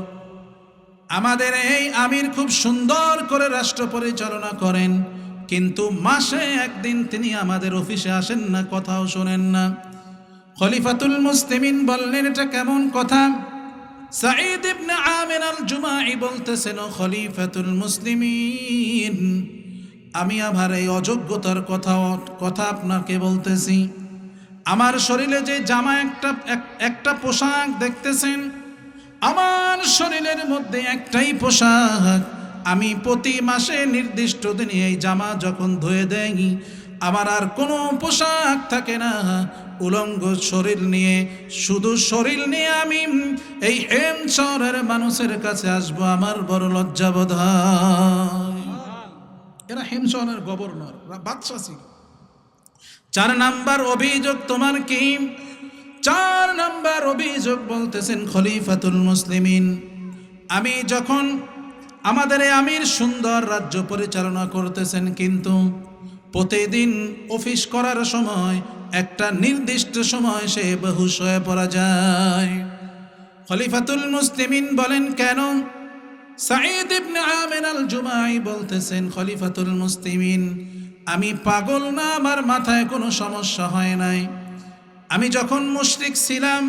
আমাদের এই আমির খুব সুন্দর করে রাষ্ট্র পরিচালনা করেন, কিন্তু মাসে একদিন তিনি আমাদের অফিসে আসেন না, কথাও শোনেন না। খলিফাতুল মুসলিমিন বললেন, এটা কেমন কথা? সাঈদ ইবনে আমির আল জুমাঈ বলতেছেন, ও খলিফাতুল মুসলিমিন, আমি আমার এই অযোগ্যতার কথা আপনাকে বলতেছি। আমার শরীরে যে জামা একটা পোশাক দেখতেছেন, আমার শরীরের মধ্যে একটাই পোশাক, আমি প্রতি মাসে নির্দিষ্ট দিনে এই জামা যখন ধুয়ে দেই আমার আর কোনো পোশাক থাকে না। উলঙ্গ শরীর নিয়ে, শুধু শরীর নিয়ে আমি এই হেম শহরের মানুষের কাছে আসবো, আমার বড় লজ্জাবোধ হয়। এরা হেম শহরের গভর্নর, বাদশা ছিল। 4 নাম্বার অভিযোগ তোমার কি? 4 নাম্বার অভিযোগ বলতেছেন খলিফাতুল মুসলিমিন, আমি যখন আমাদের আমির সুন্দর রাজ্য পরিচালনা করতেছেন, কিন্তু প্রতিদিন অফিস করার সময় একটা নির্দিষ্ট সময় সে বেহুশ হয়ে পড়া যায়। খলিফাতুল মুসলিমিন বলেন, কেন? সাঈদ ইবনে আমির আল জুমাই বলতেছেন, খলিফাতুল মুসলিমিন, আমি পাগল না, আমার মাথায় কোনো সমস্যা হয় নাই। আমি যখন মুশরিক ছিলাম,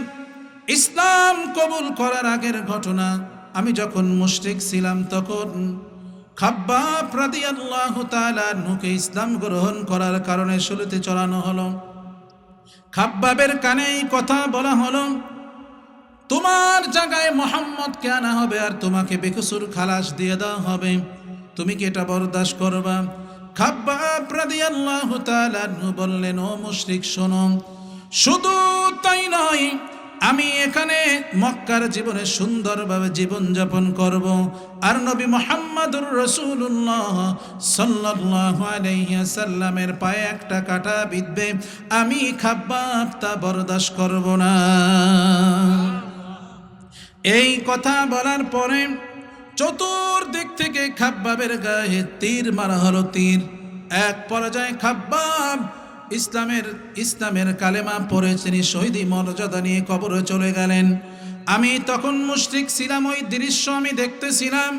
ইসলাম কবুল করার আগের ঘটনা, আমি যখন মুশরিক ছিলাম তখন খাব্বাব রাদিয়াল্লাহু তাআলা আনহুকে ইসলাম গ্রহণ করার কারণে শুলিতে চড়ানো হলো। খাব্বাবের কানে এই কথা বলা হলো, তোমার জায়গায় মুহাম্মদকে আনা হবে আর তোমাকে বেকসুর খালাস দিয়ে দেওয়া হবে, তুমি কি এটা বরদাস্ত করবা? খাব্বাব রাদিয়াল্লাহু তাআলা আনহু বললেন, ও মুশরিক শোনো, শুধু তাই নয়, আমি এখানে মক্কার জীবনে সুন্দরভাবে জীবনযাপন করব, আর নবী মুহাম্মদুর রাসূলুল্লাহ সাল্লাল্লাহু আলাইহি ওয়াসাল্লামের পায়ে একটা কাঁটা বিঁধবে, আমি খাব্বাব তা বরদাস্ত করব না। এই কথা বলার পরে চতুর্দিক থেকে খাব্বাবের গায়ে তীর মারা হলো। তীর এক পর্যায়ে খাব্বাব ইসলামের কালেমা পড়ে তিনি শহীদি মর্যাদা নিয়ে কবরে চলে গেলেন। আমি তখন মুশরিক ছিলাম, ওই দৃশ্য আমি দেখতেছিলাম।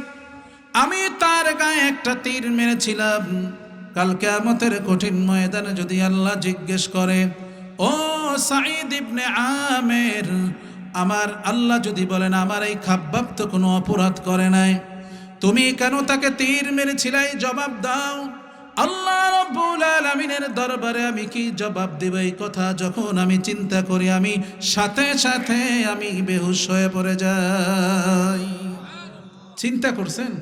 আমি তার গায়ে একটা তীর মেরেছিলাম। কাল কিয়ামতের কঠিন ময়দানে যদি আল্লাহ জিজ্ঞেস করে, ও সাঈদ ইবনে আমির, আমার আল্লাহ যদি বলেন, আমার এই খাব্বাব তো কোনো অপরাধ করে নাই, তুমি কেন তাকে তীর মেরেছিলে? জবাব দাও। আল্লাহ রাব্বুল আলামিনের দরবারে আমি কি জবাব দেব? এই কথা যখন আমি চিন্তা করি, আমি সাথে সাথে আমি বেহুশ হয়ে পড়ে যাই। চিন্তা করছেন?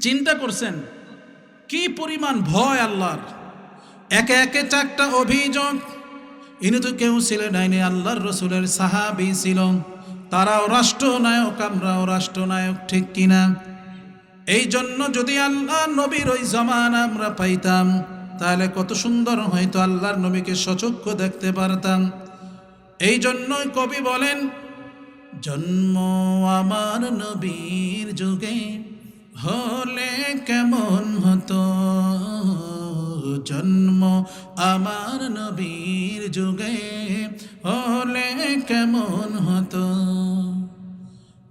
চিন্তা করছেন কি পরিমাণ ভয় আল্লাহর? একে একে চারটা অভিযোগ। ইনি তো কেউ ছিলেন না, আল্লাহর রসুলের সাহাবী ছিল, তারাও রাষ্ট্রনায়ক, আমরাও রাষ্ট্রনায়ক, ঠিক কিনা? এই জন্য যদি আল্লাহ নবীর ওই জামানা আমরা পাইতাম, তাহলে কত সুন্দর হয়তো আল্লাহর নবীকে সচক্ষে দেখতে পারতাম। এই জন্যই কবি বলেন, জন্ম আমার নবীর যুগে হলে কেমন হতো, জন্ম আমার নবীর যুগে হলে কেমন হতো,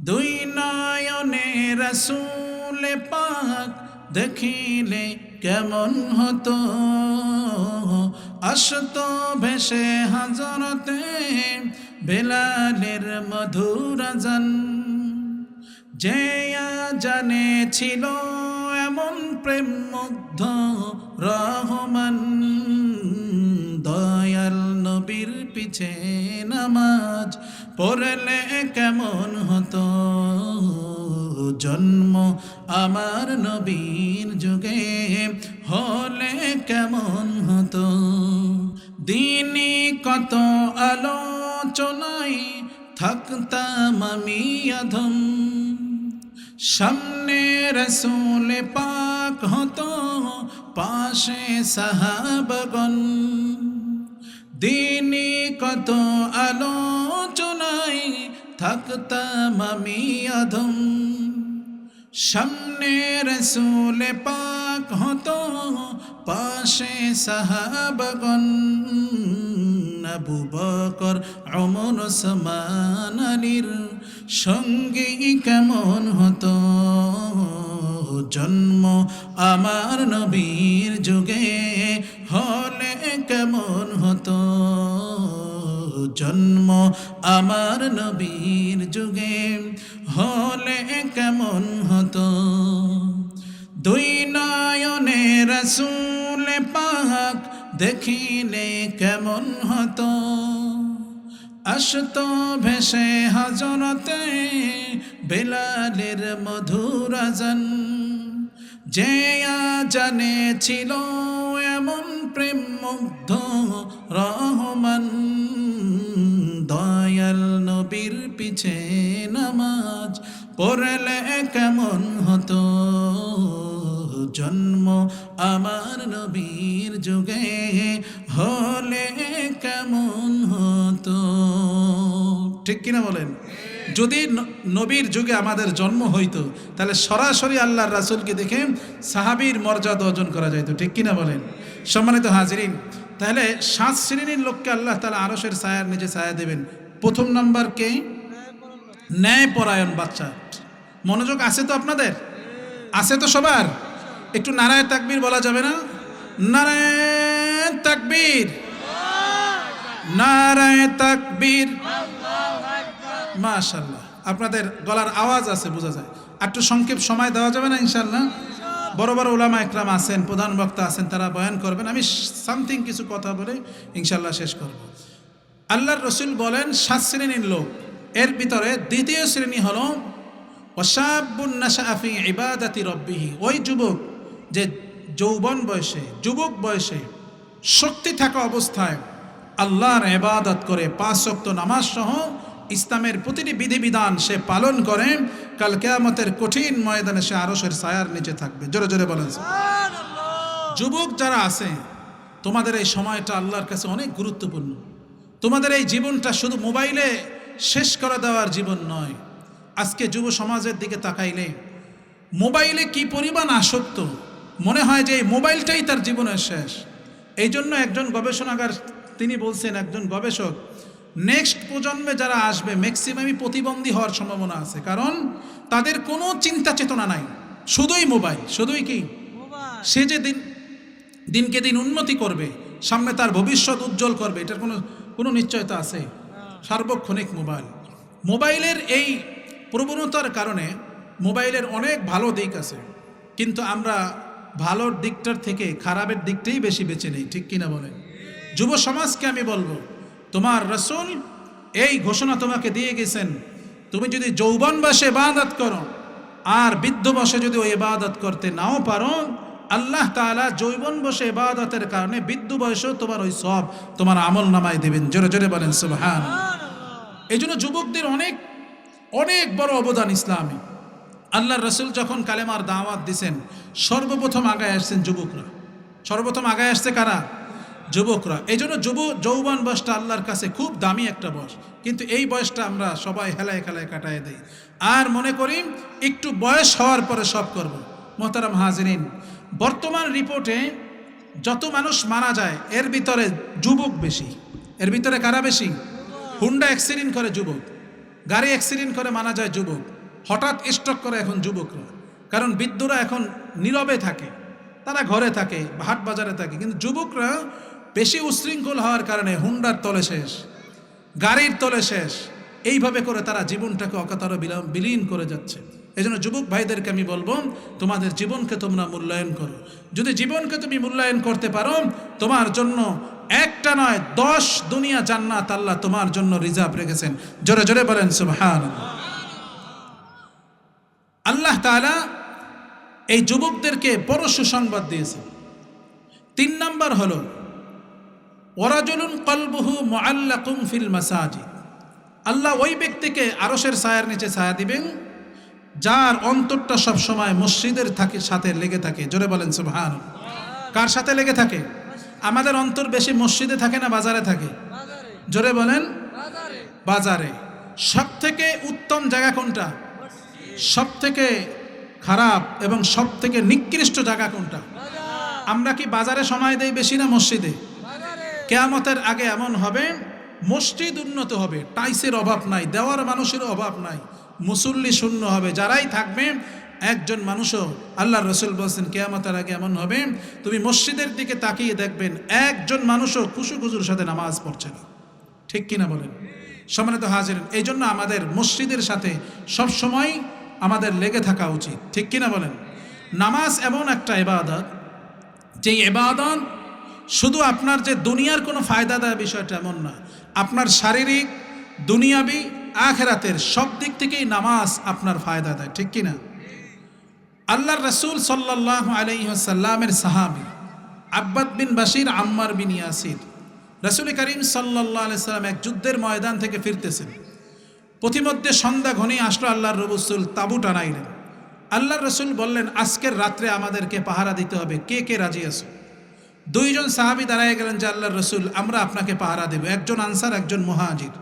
দুই নয়নে রাসূল পাক দেখিলে কেমন হতো, আসতো ভেসে হযরতে বেলালের মধুর আযান, যে জানে ছিল এমন প্রেম মুগ্ধ রহমান, দয়াল নবীর পিছে নামাজ পড়লে কেমন হতো, জন্ম আমার নবীর যুগে হলে কেমন হতো। দিনে কত আলোচনায় থাকতাম আমি অধম, সামনে রাসূল পাক হতো, পাশে সাহাবাগণ, দিনে কত আলোচনায় থাকতাম আমি অধম, সামনে রাসূল পাক হতো, পাশে সাহাবাগণ, আবু বকর ওমর ওসমান আলীর সঙ্গে কেমন হতো, জন্ম আমার নবীর যুগে হলে কেমন হতো, জন্ম আমার নবীর যুগে হলে কেমন হতো, দুই নয়নে রাসূল পাক দেখিলে কেমন হতো, আসতো ভেসে হযরতে বেলালের মধুর আযান, যে জানে ছিল এমন প্রেম মুগ্ধ রহমান, দয়াল নবীর পিছে নামাজ পড়লে কেমন হতো, জন্ম আমার নবীর যুগে হলে কেমন হতো। ঠিক কিনা বলেন? যদি নবীর যুগে আমাদের জন্ম হইতো, তাহলে সরাসরি আল্লাহর রাসূলকে দেখে সাহাবীর মর্যাদা অর্জন করা যাইতো। ঠিক কিনা বলেন? সম্মানিত হাজিরিন, তাহলে 7 শ্রেণীর লোককে আল্লাহ তাআলা আরশের ছায়ার নিচে ছায়া দেবেন। প্রথম নাম্বার কে? ন্যায়পরায়ণ বাচ্চা, মনোযোগ আছে তো আপনাদের? আছে তো সবার? একটু নারায়ে তাকবীর বলা যাবে না? নারায়ে তাকবীর, নারায়ে তাকবীর। মাশাআল্লাহ, আপনাদের গলার আওয়াজ আছে, বোঝা যায়। একটু সংক্ষেপ সময় দেওয়া যাবে না ইনশাআল্লাহ? বড় বড় উলামা একরাম আছেন, প্রধান বক্তা আছেন, তারা বয়ান করবেন। আমি সামথিং কিছু কথা বলে ইনশাআল্লাহ শেষ করব। আল্লাহর রসুল বলেন 7 শ্রেণীর লোক, এর ভিতরে দ্বিতীয় শ্রেণী হলো ওয়াশাবুন নাশাআ ফি ইবাদাতি রাব্বিহি, ওই যুবক যে যৌবন বয়সে, যুবক বয়সে শক্তি থাকা অবস্থায় আল্লাহর ইবাদত করে 5 ওয়াক্ত নামাজ সহ ইসলামের প্রতিটি বিধিবিধান সে পালন করে, কাল কিয়ামতের কঠিন ময়দানে সে আরশের ছায়ার নিচে থাকবে। জোরে জোরে বলেন সুবহানাল্লাহ। যুবক যারা আছে, তোমাদের এই সময়টা আল্লাহর কাছে অনেক গুরুত্বপূর্ণ। তোমাদের এই জীবনটা শুধু মোবাইলে শেষ করে দেওয়ার জীবন নয়। আজকে যুব সমাজের দিকে তাকাইলে মোবাইলে কি পরিমাণ আসক্ত, মনে হয় যে এই মোবাইলটাই তার জীবনের শেষ। এই জন্য একজন গবেষণাগার তিনি বলছেন, একজন গবেষক, নেক্সট প্রজন্মে যারা আসবে ম্যাক্সিমামই প্রতিবন্ধী হওয়ার সম্ভাবনা আছে, কারণ তাদের কোনো চিন্তা চেতনা নাই, শুধুই মোবাইল, শুধুই কি সে যে দিনকে দিন উন্নতি করবে, সামনে তার ভবিষ্যৎ উজ্জ্বল করবে, এটার কোনো নিশ্চয়তা আছে? সার্বক্ষণিক মোবাইল। মোবাইলের এই প্রবণতার কারণে মোবাইলের অনেক ভালো দিক আছে, কিন্তু আমরা ভালোর দিকটার থেকে খারাপের দিকটাই বেশি বেছে নেই, ঠিক কিনা বলেন? যুব সমাজকে আমি বলবো, তোমার রাসূল এই ঘোষণা তোমাকে দিয়ে গেছেন, তুমি যদি যৌবন বয়সে ইবাদত করো আর বৃদ্ধ বয়সে যদি ওই ইবাদত করতে নাও পারো, আল্লাহ তাআলা যৌবন বয়সে ইবাদতের কারণে বৃদ্ধ বয়সেও তোমার ওই সওয়াব তোমার আমল নামায় দেবেন। জোরে জোরে বলেন সুবহানাল্লাহ। এই জন্য যুবকদের অনেক অনেক বড় অবদান ইসলামে। আল্লাহর রাসূল যখন কালেমার দাওয়াত দিয়েছেন, সর্বপ্রথম আগায় আসছেন যুবকরা। সর্বপ্রথম আগায় আসছে কারা? যুবকরা। এই জন্য যৌবন বয়সটা আল্লাহর কাছে খুব দামি একটা বয়স, কিন্তু এই বয়সটা আমরা সবাই হেলায় খেলায় কাটায় দেই আর মনে করি একটু বয়স হওয়ার পরে সব করব। মোহতারাম হাজিরিন, বর্তমান রিপোর্টে যত মানুষ মারা যায় এর ভিতরে যুবক বেশি। এর ভিতরে কারা বেশি? হুন্ডা অ্যাক্সিডেন্ট করে যুবক, গাড়ি অ্যাক্সিডেন্ট করে মারা যায় যুবক, হঠাৎ স্ট্রোক করে এখন যুবকরা। কারণ বৃদ্ধরা এখন নীরবে থাকে, তারা ঘরে থাকে, হাট বাজারে থাকে, কিন্তু যুবকরা বেশি উশৃঙ্খল হওয়ার কারণে হুন্ডার তলে শেষ, গাড়ির তলে শেষ, এইভাবে করে তারা জীবনটাকে অকাতরে বিলীন করে যাচ্ছে। এই জন্য যুবক ভাইদেরকে আমি বলবো, তোমাদের জীবনকে তোমরা মূল্যায়ন করো। যদি জীবনকে তুমি মূল্যায়ন করতে পারো, তোমার জন্য একটা নয় 10 দুনিয়া জান্নাত আল্লাহ তোমার জন্য রিজার্ভ রেখেছেন। জোরে জোরে বলেন সুবহানাল্লাহ। আল্লাহ তাআলা এই যুবকদেরকে বড় সুসংবাদ দিয়েছেন। 3 নাম্বার হলো ওয়ারাজুলুন কলবুহু মুআল্লাকুম ফিল মাসাজিদ। আল্লাহ ওই ব্যক্তিকে আরশের ছায়ার নিচে ছায়া দিবেন যার অন্তরটা সব সময় মসজিদের সাথে লেগে থাকে। জোরে বলেন সুবহানাল্লাহ। কার সাথে লেগে থাকে? আমাদের অন্তর বেশি মসজিদে থাকে না বাজারে থাকে? জোরে বলেন বাজারে। সব থেকে উত্তম জায়গা কোনটা? সব থেকে খারাপ এবং সব থেকে নিকৃষ্ট জায়গা কোনটা? আমরা কি বাজারে সময় দেই বেশি না মসজিদে? কিয়ামতের আগে এমন হবে, মসজিদ উন্নত হবে, টাইসের অভাব নাই, দেওয়ার মানুষের অভাব নাই, মুসল্লি শূন্য হবে, যারাই থাকবে একজন মানুষও। আল্লাহর রাসূল বলেছেন কিয়ামতের আগে এমন হবে, তুমি মসজিদের দিকে তাকিয়ে দেখবেন একজন মানুষও খুশুখুজুর সাথে নামাজ পড়ছে না। ঠিক কিনা বলেন? সম্মানিত হাজিরিন, এই জন্য আমাদের মসজিদের সাথে সব সময় আমাদের লেগে থাকা উচিত। ঠিক কিনা বলেন? নামাজ এমন একটা ইবাদত, যে ইবাদত শুধু আপনার যে দুনিয়ার কোনো ফায়দা দেয় বিষয়টা এমন না, আপনার শারীরিক, দুনিয়াবি, আখিরাতের সব দিক থেকেই নামাজ আপনার ফায়দা দেয়। ঠিক কিনা? আল্লাহর রাসূল সাল্লাল্লাহু আলাইহি ওয়াসাল্লামের সাহাবী আব্বাদ বিন বাশির, আম্মার বিন ইয়াসির, রাসূল করিম সাল্লাল্লাহু আলাইহি ওয়াসাল্লাম এক যুদ্ধের ময়দান থেকে ফিরতেছেন। প্রতিমধ্যে সন্ধ্যা ঘনিয়ে আসলো, আল্লাহর রাসূল তাঁবু টানাইলেন। আল্লাহর রাসূল বললেন, আজকের রাত্রে আমাদেরকে পাহারা দিতে হবে, কে কে রাজি আছো? 2 জন সাহাবী দাঁড়ায় গেলেন যে আল্লাহর রাসূল, আমরা আপনাকে পাহারা দেব। একজন আনসার, একজন মুহাজির।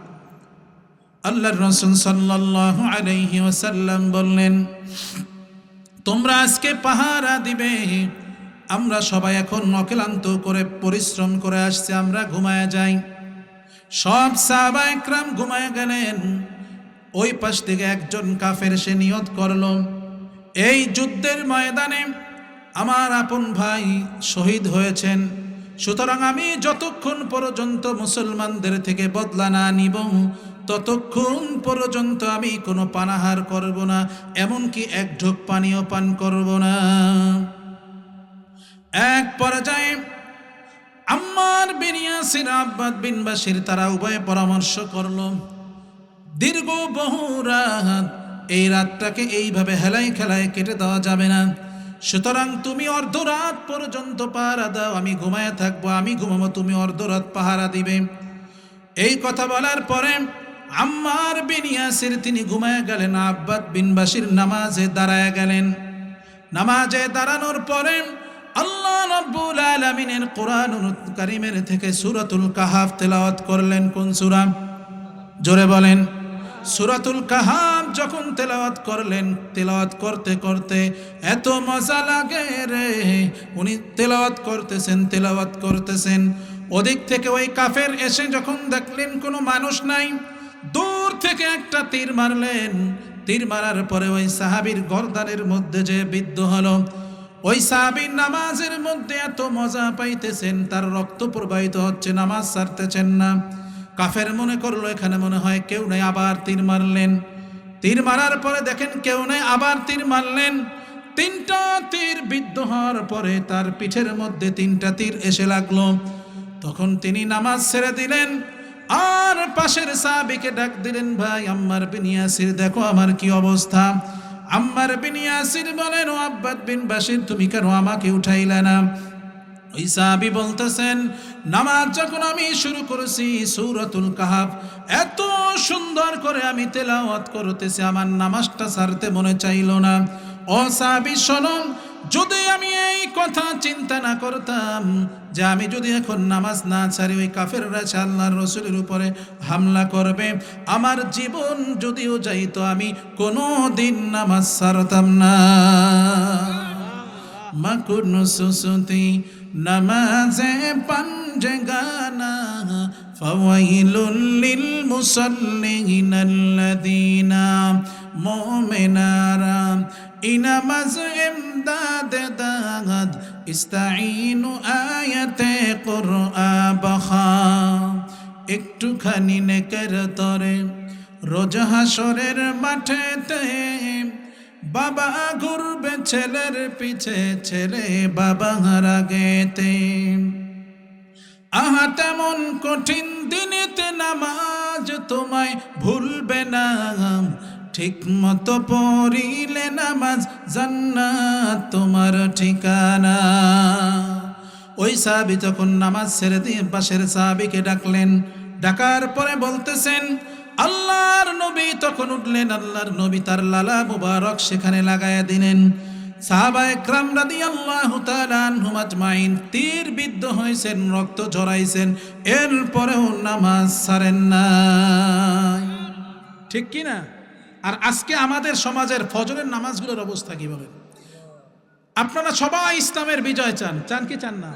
আল্লাহর রাসূল সাল্লাল্লাহু আলাইহি ওয়াসাল্লাম বললেন, তোমরা আজকে পাহারা দিবে, আমরা সবাই এখন অক্লান্ত করে পরিশ্রম করে আসছে, আমরা ঘুমায় যাই। সব সাহাবা একরাম ঘুমায় গেলেন। ওই পাশ থেকে একজন কাফের সে নিয়ত করল, এই যুদ্ধের ময়দানে আমার আপন ভাই শহীদ হয়েছেন, সুতরাং আমি যতক্ষণ পর্যন্ত মুসলমানদের থেকে বদলা না নিব ততক্ষণ পর্যন্ত আমি কোনো পানাহার করব না, এমনকি এক ঢোক পানিও পান করব না। এক পর্যায়ে আম্মার বিন ইয়াসির, আব্বাদ বিন বাশির তারা উভয়ে পরামর্শ করল, দীর্ঘ বহু রাত, এই রাতটাকে এইভাবে হেলাই খেলায় কেটে দেওয়া যাবে না, সুতরাং তুমি অর্ধরাত পর্যন্ত পাহারা দাও, আমি ঘুমায় থাকবো, আমি ঘুমাবো, তুমি অর্ধরাত পাহারা দিবে। এই কথা বলার পরে আম্মার বিন ইয়াসির তিনি ঘুমায় গেলেন, আব্বাদ বিন বাশির নামাজে দাঁড়ায় গেলেন। নামাজে দাঁড়ানোর পরে আল্লাহ রাব্বুল আলামিনের কোরআনুল কারীমের থেকে সূরাতুল কাহাফ তেলাওয়াত করলেন। কোন সূরা? জোরে বলেন। সূরাতুল কাহাফ যখন তেলাওয়াত করলেন, তেলাওয়াত করতে করতে এত মজা লাগে রে, উনি তেলাওয়াত করতেছেন, ওদিক থেকে ওই কাফের এসে যখন দেখলেন কোনো মানুষ নাই, দূর থেকে একটা তীর মারলেন। তীর মারার পরে ওই সাহাবীর গর্দানের মধ্যে যে বিদ্ধ হলো, ওই সাহাবীর নামাজের মধ্যে এত মজা পাইতেছেন, তার রক্ত প্রবাহিত হচ্ছে, নামাজ ছাড়তেছেন না। কাফের মনে করলো এখানে মনে হয় কেউ নেই, আবার তীর মারলেন। তীর মারার পরে দেখেন কেউ নেই, আবার তীর মারলেন। 3টা তীর বিদ্ধ হওয়ার পরে তার পিঠের মধ্যে 3টা তীর এসে লাগলো। তখন তিনি নামাজ ছেড়ে দিলেন, আর পাশের সাহাবীকে ডাক দিলেন, ভাই আম্মার বিন ইয়াসির, দেখো আমার কি অবস্থা। আম্মার বিন ইয়াসির বলেন, ও আব্বাদ বিন বাশির, তুমি কেন আমাকে উঠাইলে না? ওই সাহাবী বলতেছেন, নামাজ যখন আমি শুরু করেছি সূরাতুল কাহাফ এত সুন্দর করে আমি তেলাওয়াত করতেছি, আমার নামাজটা ছাড়তে মনে চাইল না। ও সাহাবী শোনো, যদি আমি এই কথা চিন্তা না করতাম যে আমি যদি এখন নামাজ না ছাড়ি ওই কাফেররা আল্লাহর রাসূলের উপরে হামলা করবে, আমার জীবন যদিও যাইতো আমি কোনো দিন নামাজ ছাড়তাম না। মাকুন সুসুতি নামাজে পাঞ্জগানা ফাওয়াইলুল লিল মুসাল্লিন আল্লাযীনা মুমিনারা ইনামাজ ইমদাদ দাগাদ ইস্তাঈনু আয়াতে কুরআন বখা। একটুখানি নেকের তরে রোজ হাসরের মাঠেতে বাবা ঘুরবে ছেলের পিছে, ছেলে বাবা আগেতে। আহা তেমন কঠিন দিনেতে নামাজ তোমায় ভুলবে না, ঠিক মতো পড়িলে নামাজ জান্নাত তোমার ঠিকানা। ওই সাহাবী তখন নামাজ ছেড়ে দিয়ে পাশের সাহাবীকে ডাকলেন। ডাকার পরে বলতেছেন, আল্লাহর নবী তখন উঠলেন, আল্লাহর নবী তার লালা মুবারক সেখানে লাগায়া দিলেন। সাহাবায়ে কেরাম রাদিয়াল্লাহু তাআলা আনহুম আজমাইন তীর বিদ্ধ হয়েছেন, রক্ত ঝরাইছেন, এরপরেও নামাজ ছাড়েন না। ঠিক কি না? আর আজকে আমাদের সমাজের ফজরের নামাজগুলোর অবস্থা কি বলেন? আপনারা সবাই ইসলামের বিজয় চান, চান কি চান না?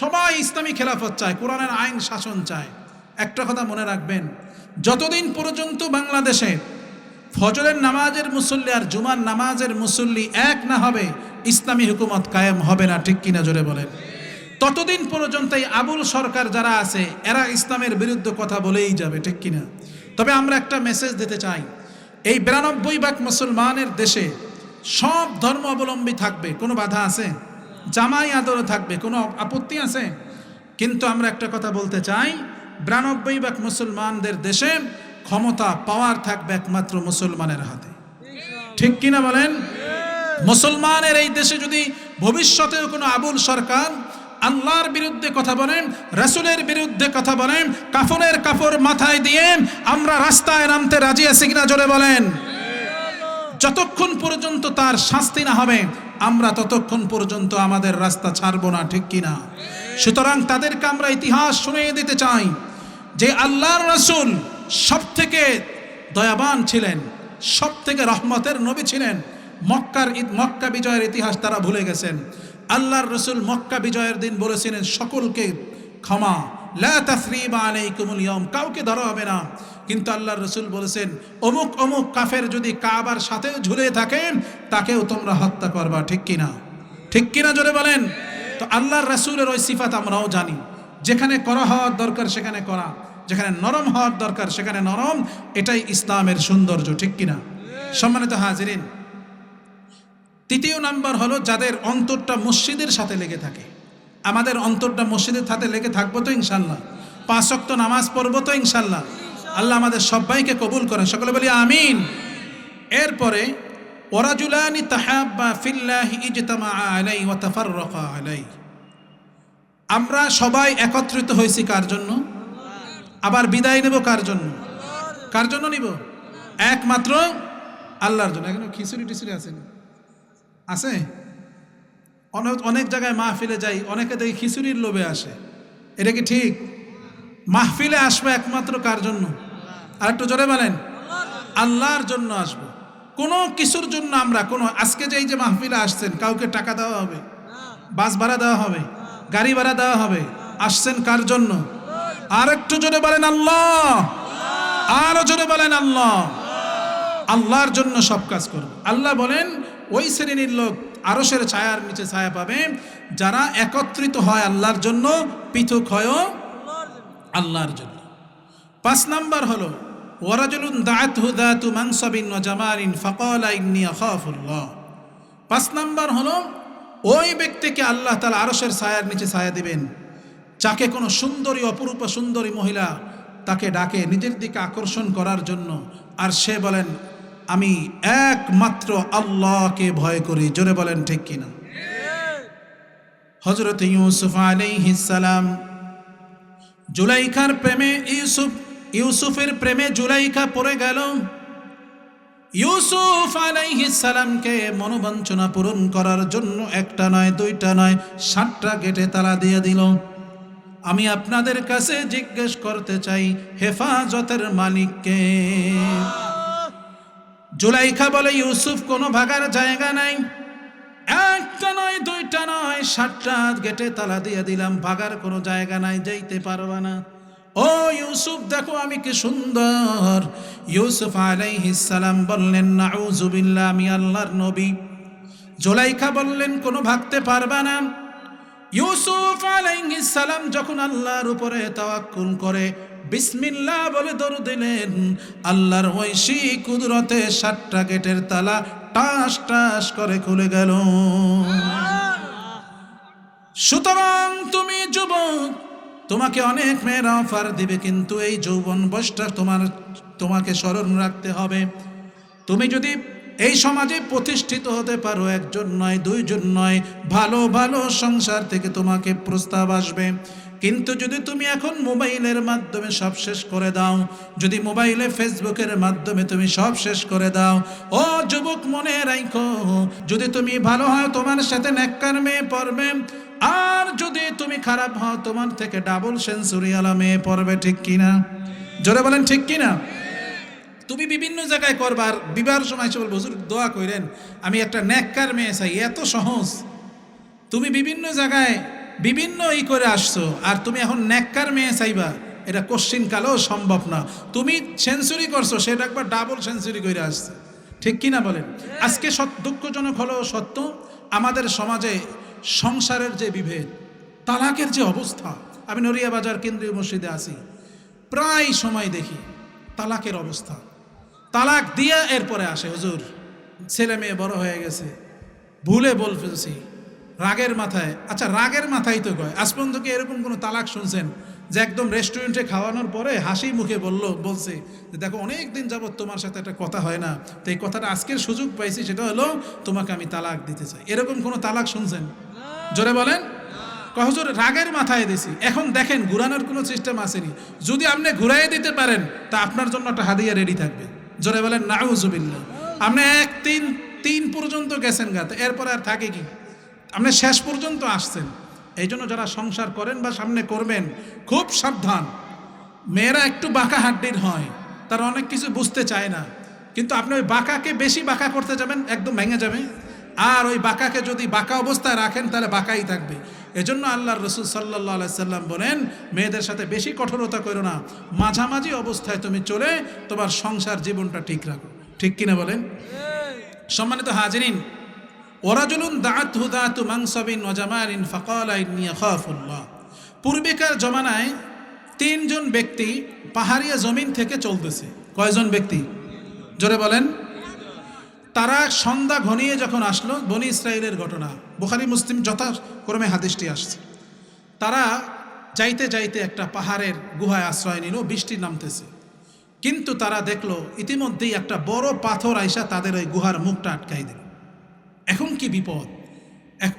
সবাই ইসলামী খেলাফত চায়, কোরআনের আইন শাসন চায়। একটা কথা মনে রাখবেন, যতদিন পর্যন্ত বাংলাদেশে ফজরের নামাজের মুসল্লি আর জুমার নামাজের মুসল্লি এক না হবে, ইসলামী হুকুমত কায়েম হবে না। ঠিক কিনা জোরে বলেন? ততদিন পর্যন্ত এই আবুল সরকার যারা আছে এরা ইসলামের বিরুদ্ধে কথা বলেই যাবে। ঠিক কিনা? তবে আমরা একটা মেসেজ দিতে চাই, এই 92 ভাগ মুসলমানের দেশে সব ধর্ম অবলম্বী থাকবে, কোনো বাধা আছে? জামাই আদরও থাকবে, কোনো আপত্তি আছে? কিন্তু আমরা একটা কথা বলতে চাই, 92 ভাগ মুসলমানদের দেশে ক্ষমতা পাওয়ার থাকবে একমাত্র মুসলমানের হাতে। ঠিক কিনা বলেন? মুসলমানের এই দেশে যদি ভবিষ্যতেও কোনো আবুল সরকার আল্লাহর বিরুদ্ধে কথা বলেন, রাসূলের বিরুদ্ধে কথা বলেন, কাফনের কাপড় মাথায় দিয়ে আমরা রাস্তায় নামতে রাজি আছি কিনা জোরে বলেন? যতক্ষণ পর্যন্ত তার শাস্তি না হবে আমরা ততক্ষণ পর্যন্ত আমাদের রাস্তা ছাড়বো না। ঠিক কিনা? সুতরাং তাদেরকে আমরা ইতিহাস শুনিয়ে দিতে চাই যে আল্লাহর রাসূল সবথেকে দয়াবান ছিলেন, সবথেকে রহমতের নবী ছিলেন। মক্কা বিজয়ের ইতিহাস তারা ভুলে গেছেন। আল্লাহর রাসূল মক্কা বিজয়ের দিন বলেছিলেন সকলকে ক্ষমা, লা তাসরিবা আলাইকুমুল ইয়াউম, কাউকে ধরা হবে না। কিন্তু আল্লাহর রসুল বলেছেন অমুক অমুক কাফের যদি কাবার সাথেও ঝুলে থাকেন তাকেও তোমরা হত্যা করবা, ঠিক কিনা? ঠিক কিনা জোরে বলেন। তো আল্লাহর রসুলের ওই সিফাত আমরাও জানি, যেখানে করা হওয়ার দরকার সেখানে করা, যেখানে নরম হওয়ার দরকার সেখানে নরম, এটাই ইসলামের সৌন্দর্য, ঠিক কিনা? সম্মানিত হাজিরিন, তৃতীয় নাম্বার হলো যাদের অন্তরটা মসজিদের সাথে লেগে থাকে। আমাদের অন্তরটা মসজিদের সাথে লেগে থাকবো তো ইনশাল্লাহ, 5 ওয়াক্ত নামাজ পড়বো তো ইনশাল্লাহ। আল্লাহ আমাদের সবাইকে কবুল করেন, সকলে বলি আমিন। এরপরে ওয়ারাজুলানি তাহাব্বা ফিল্লাহি ইজতামা আলাইহি ওয়া তাফাররাকা আলাইহি, আমরা সবাই একত্রিত হয়েছি কার জন্য? আবার বিদায় নেব কার জন্য? কার জন্য নিব? একমাত্র আল্লাহর জন্য। এখন খিচুড়ি টিচুড়ি আছে না? আছে? অনেক জায়গায় মাহফিলে যাই, অনেকে দেখি খিচুড়ির লোভে আসে, এটা কি ঠিক? মাহফিলে আসবে একমাত্র কার জন্য? আর একটু জোরে বলেন, আল্লাহর জন্য আসবো। কোনো কিছুর জন্য আমরা আজকে যে এই যে মাহফিলে আসছেন, কাউকে টাকা দেওয়া হবে, বাস ভাড়া দেওয়া হবে, গাড়ি ভাড়া দেওয়া হবে, আসছেন কার জন্য? আর একটু জোরে বলেন আল্লাহ, আরো জোরে বলেন আল্লাহ। আল্লাহর জন্য সব কাজ করব। আল্লাহ বলেন ওই শ্রেণীর লোক আরশের ছায়ার নিচে ছায়া পাবে যারা একত্রিত হয় আল্লাহর জন্য, পৃথক হয় আল্লাহর জন্য। 5 নাম্বার হলো ওয়ারাজুলুন দাআতহু যাতু মানসাবিন ওয়া জামালিন ফাকালা ইন্নী আখাফুল্লাহ। 5 নাম্বার হলো ওই ব্যক্তিকে আল্লাহ তাআলা আরশের ছায়ার নিচে ছায়া দিবেন যাকে কোনো সুন্দরী অপরূপা সুন্দরী মহিলা তাকে ডাকে নিজের দিকে আকর্ষণ করার জন্য, আর সে বলেন আমি একমাত্র আল্লাহকে ভয় করি। জোরে বলেন ঠিক কিনা? হযরত ইউসুফ আলাইহিস সালাম জুলাইখার প্রেমে ইউসুফের প্রেমে জুলাইখা পড়ে গেল। ইউসুফ আলাইহিস সালামকে মনোবাঞ্ছনা পূরণ করার জন্য একটা নয়, দুইটা নয়, 7টা গেটে তালা দিয়ে দিল। আমি আপনাদের কাছে জিজ্ঞেস করতে চাই, হেফাজতের মালিককে? জুলাইখা বলে ইউসুফ কোনো ভাগার জায়গা নাই, একটা নয়, দুইটা নয়, 7টা গেটে তালা দিয়ে দিলাম, ভাগার কোনো জায়গা নাই, যাইতে পারবা না। ও ইউসুফ দেখো আমি কি সুন্দর। ইউসুফ আলাইহিস সালাম বললেন নাউযুবিল্লাহ, আমি আল্লাহর নবী। জুলাইখা বললেন কোনো ভাগতে পারবা না। ইউসুফ আলাইহিস সালাম যখন আল্লাহর উপরে তাওয়াক্কুল করে বিসমিল্লাহ বলে দরুদ দিলেন, আল্লাহর ঐশী কুদরতে 7টা গেটের তালা টাস টাস করে খুলে গেল। সুতরাং তুমি যুবক, তোমাকে অনেক মেয়েরা অফার দিবে, কিন্তু এই যৌবন বয়সটা তোমাকে স্মরণ রাখতে হবে। তুমি যদি এই সমাজে প্রতিষ্ঠিত হতে পারো, একজন নয়, দুইজন নয়, ভালো ভালো সংসার থেকে তোমাকে প্রস্তাব আসবে। কিন্তু যদি তুমি এখন মোবাইলের মাধ্যমে সব শেষ করে দাও, যদি মোবাইলে ফেসবুকের মাধ্যমে তুমি সব শেষ করে দাও, ও যুবক মনে রাখো, যদি তুমি ভালো হও তোমার সাথে নেককার মেয়ে পড়বে, আর যদি তুমি খারাপ হও তোমার থেকে ডাবল সেঞ্চুরি আলা মেয়ে পড়বে, ঠিক কিনা? জোরে বলেন ঠিক কিনা? তুমি বিভিন্ন জায়গায় করবার, বিবাহ সময় এসে বলবো হুজুর দোয়া করেন, আমি একটা নেককার মেয়ে চাই। এত সহজ? তুমি বিভিন্ন জায়গায় বিভিন্ন করে আসছো, আর তুমি এখন নেককার মেয়ে চাইবা, এটা কোশ্চিন কালেও সম্ভব না। তুমি সেঞ্চুরি করছো, সেটা একবার ডাবল সেঞ্চুরি করে আসছে, ঠিক কিনা বলেন? আজকে দুঃখজনক হলো সত্য, আমাদের সমাজে সংসারের যে বিভেদ, তালাকের যে অবস্থা। আমি নড়িয়া বাজার কেন্দ্রীয় মসজিদে আছি, প্রায় সময় দেখি তালাকের অবস্থা। তালাক দিয়া এরপরে আসে হুজুর ছেলে মেয়ে বড় হয়ে গেছে, ভুলে বল ফেলছি, রাগের মাথায়। আচ্ছা রাগের মাথায় তো কয়, আজ পর্যন্ত কি এরকম কোনো তালাক শুনছেন যে একদম রেস্টুরেন্টে খাওয়ানোর পরে হাসি মুখে বলছে যে দেখো অনেক দিন যাবত তোমার সাথে একটা কথা হয় না, তো এই কথাটা আজকের সুযোগ পাইছি, সেটা হলো তোমাকে আমি তালাক দিতে চাই। এরকম কোনো তালাক শুনছেন? জোরে বলেন। হুজুর রাগের মাথায় দিছি। এখন দেখেন ঘুরানোর কোনো সিস্টেম আসেনি। যদি আপনি ঘুরাই দিতে পারেন তা আপনার জন্য একটা হাদিয়া রেডি থাকবে। জোরে বলেন নাউযুবিল্লাহ। আপনি 1-3 পর্যন্ত গেছেন গাতে, এরপরে আর থাকে কি? আপনি শেষ পর্যন্ত আসছেন। এই জন্য যারা সংসার করেন বা সামনে করবেন, খুব সাবধান। মেয়েরা একটু বাঁকা হাড্ডির হয়, তারা অনেক কিছু বুঝতে চায় না, কিন্তু আপনি ওই বাঁকাকে বেশি বাঁকা করতে যাবেন, একদম ভেঙে যাবে। আর ওই বাঁকাকে যদি বাঁকা অবস্থায় রাখেন তাহলে বাঁকাই থাকবে। এজন্য আল্লাহর রাসূল সাল্লাল্লাহু আলাইহি সাল্লাম বলেন, মেয়েদের সাথে বেশি কঠোরতা করো না, মাঝামাঝি অবস্থায় তুমি চলে তোমার সংসার জীবনটা ঠিক রাখো। ঠিক কিনা বলেন? সম্মানিত হাজিরিন, ওয়ারাজুলুন দাআতহু দাআতু মানসাবিন ওয়া জামালিন ফাকালা ইন্নী আখাফুল্লাহ। পূর্বেকার জমানায় তিনজন ব্যক্তি পাহাড়িয়া জমিন থেকে চলতেছে। কয়জন ব্যক্তি? জোরে বলেন। তারা সন্ধ্যা ঘনিয়ে যখন আসলো, বনি ইসরাইলের ঘটনা, বুখারী মুসলিম যথাক্রমে হাদিসটি আসছে। তারা যাইতে যাইতে একটা পাহাড়ের গুহায় আশ্রয় নিল, বৃষ্টি নামতেছে। কিন্তু তারা দেখলো ইতিমধ্যেই একটা বড় পাথর আইসা তাদের ওই গুহার মুখটা আটকাই দিল। এখন কি বিপদ!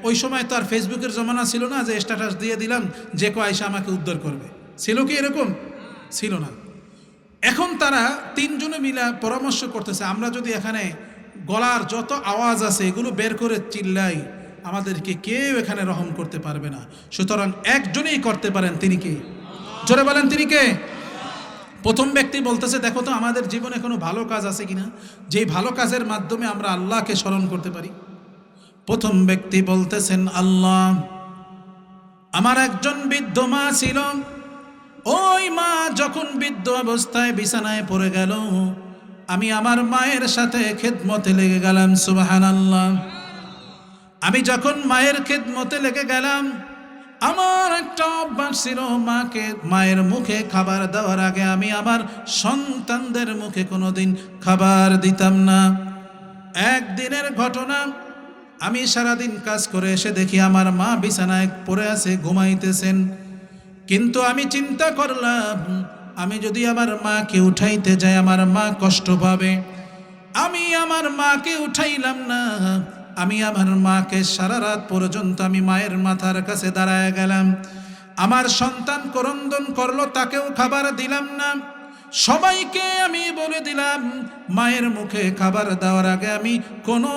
ওই সময় তো আর ফেসবুকের জমানা ছিল না যে স্ট্যাটাস দিয়ে দিলাম যে কেউ আইসা আমাকে উদ্ধার করবে। ছিল কি এরকম? ছিল না। এখন তারা তিনজনে মিলে পরামর্শ করতেছে, আমরা যদি এখানে গলার যত আওয়াজ আছে এগুলো বের করে চিল্লাই, আমাদেরকে কেউ এখানে রহম করতে পারবে না। সুতরাং একজনেই করতে পারেন, তিনি কে? জোরে বলেন, তিনি কে? প্রথম ব্যক্তি বলতেছে, দেখো তো আমাদের জীবনে কোনো ভালো কাজ আছে কিনা, যেই ভালো কাজের মাধ্যমে আমরা আল্লাহকে স্মরণ করতে পারি। প্রথম ব্যক্তি বলতেছেন, আল্লাহ, আমার একজন বৃদ্ধ মা ছিল, ওই মা যখন বৃদ্ধ অবস্থায় বিছানায় পড়ে গেল, আমি আমার মায়ের সাথে খেদমতে লেগে গেলাম। সুবহানাল্লাহ। আমি যখন মায়ের খেদমতে লেগে গেলাম, আমার একটা অভ্যাস ছিল, মায়ের মুখে খাবার দেওয়ার আগে আমি আমার সন্তানদের মুখে কোনোদিন খাবার দিতাম না। একদিনের ঘটনা, আমি সারাদিন কাজ করে এসে দেখি আমার মা বিছানায় পড়ে আছে, ঘুমাইতেছেন। কিন্তু আমি চিন্তা করলাম, আমি যদি আমার মাকে উঠাইতে যাই আমার মা কষ্ট পাবে। আমি আমার মাকে উঠাইলাম না। আমি আমার মাকে সারা রাত পর্যন্ত আমি মায়ের মাথার কাছে দাঁড়ায় গেলাম। আমার সন্তান ক্রন্দন করলো, তাকেও খাবার দিলাম না। সবাইকে আমি বলে দিলাম, মায়ের মুখে খাবার দেওয়ার আগে আমি কোনো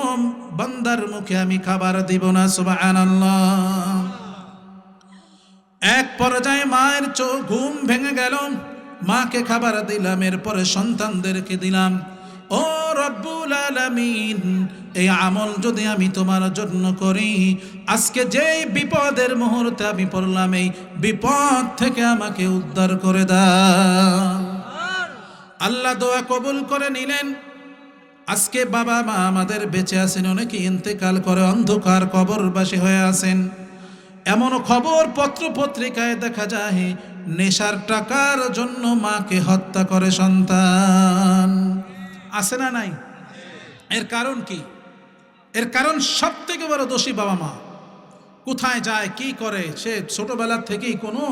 বান্দার মুখে আমি খাবার দিব না। সুবহানাল্লাহ। এক পর্যায়ে মায়ের ঘুম ভেঙে গেল, মাকে খাবার দিলাম, এরপরে সন্তানদেরকে দিলাম। ও রব্বুল আলামিন, এই আমল যদি আমি তোমার জন্য করি, আজকে যেই বিপদের মুহূর্তে আমি পড়লাম, এই বিপদ থেকে আমাকে উদ্ধার করে দাও। আল্লাহ দোয়া কবুল করে নিলেন। আজকে বাবা মা আমাদের বেঁচে আছেন, অনেকে ইন্তেকাল করে অন্ধকার কবরবাসী হয়ে আছেন। এমন খবর পত্র পত্রিকায় দেখা যায়, নেশার টাকার জন্য মাকে হত্যা করে সন্তান। আছে না নাই? এর কারণ কি? এর কারণ সব থেকে বড় দোষী বাবা মা। কোথায় যায়, কি করে, সে ছোটবেলার থেকেই কোনো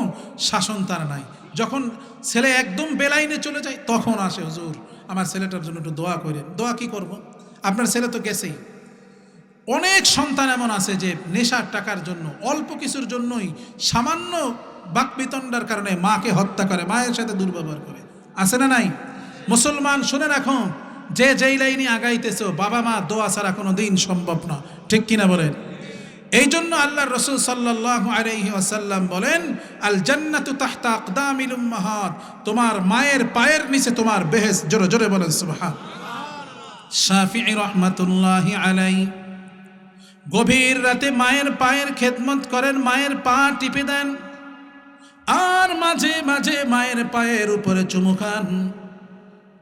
শাসন তার নাই। যখন ছেলে একদম বেলাইনে চলে যায় তখন আসে, হুজুর আমার ছেলেটার জন্য একটু দোয়া করেন। দোয়া কি করব? আপনার ছেলে তো গেছেই। অনেক সন্তান এমন আছে যে নেশার টাকার জন্য, অল্প কিছুর জন্যই, সামান্য বাকবিতণ্ডার কারণে মাকে হত্যা করে, মায়ের সাথে দুর্ব্যবহার করে। আছে না নাই? মুসলমান শুনে রাখো, যে যেই লাইনে আগাইতেছ, বাবা মা দোয়া ছাড়া কোনো দিন সম্ভব না। ঠিক কিনা বলেন? এই জন্য আল্লাহর রাসূল সাল্লাল্লাহু আলাইহি ওয়াসাল্লাম বলেন, আল জান্নাতু তাহতা আকদামিল উম্মাহাত, তোমার মায়ের পায়ের নিচে তোমার বেহেশত। জোরে জোরে বলেন সুবহানাল্লাহ। শাফিঈ রাহমাতুল্লাহি আলাইহি গভীর রাতে মায়ের পায়ের খেদমত করেন, মায়ের পা টিপে দেন, আর মাঝে মাঝে মায়ের পায়ের উপরে চুমু খান।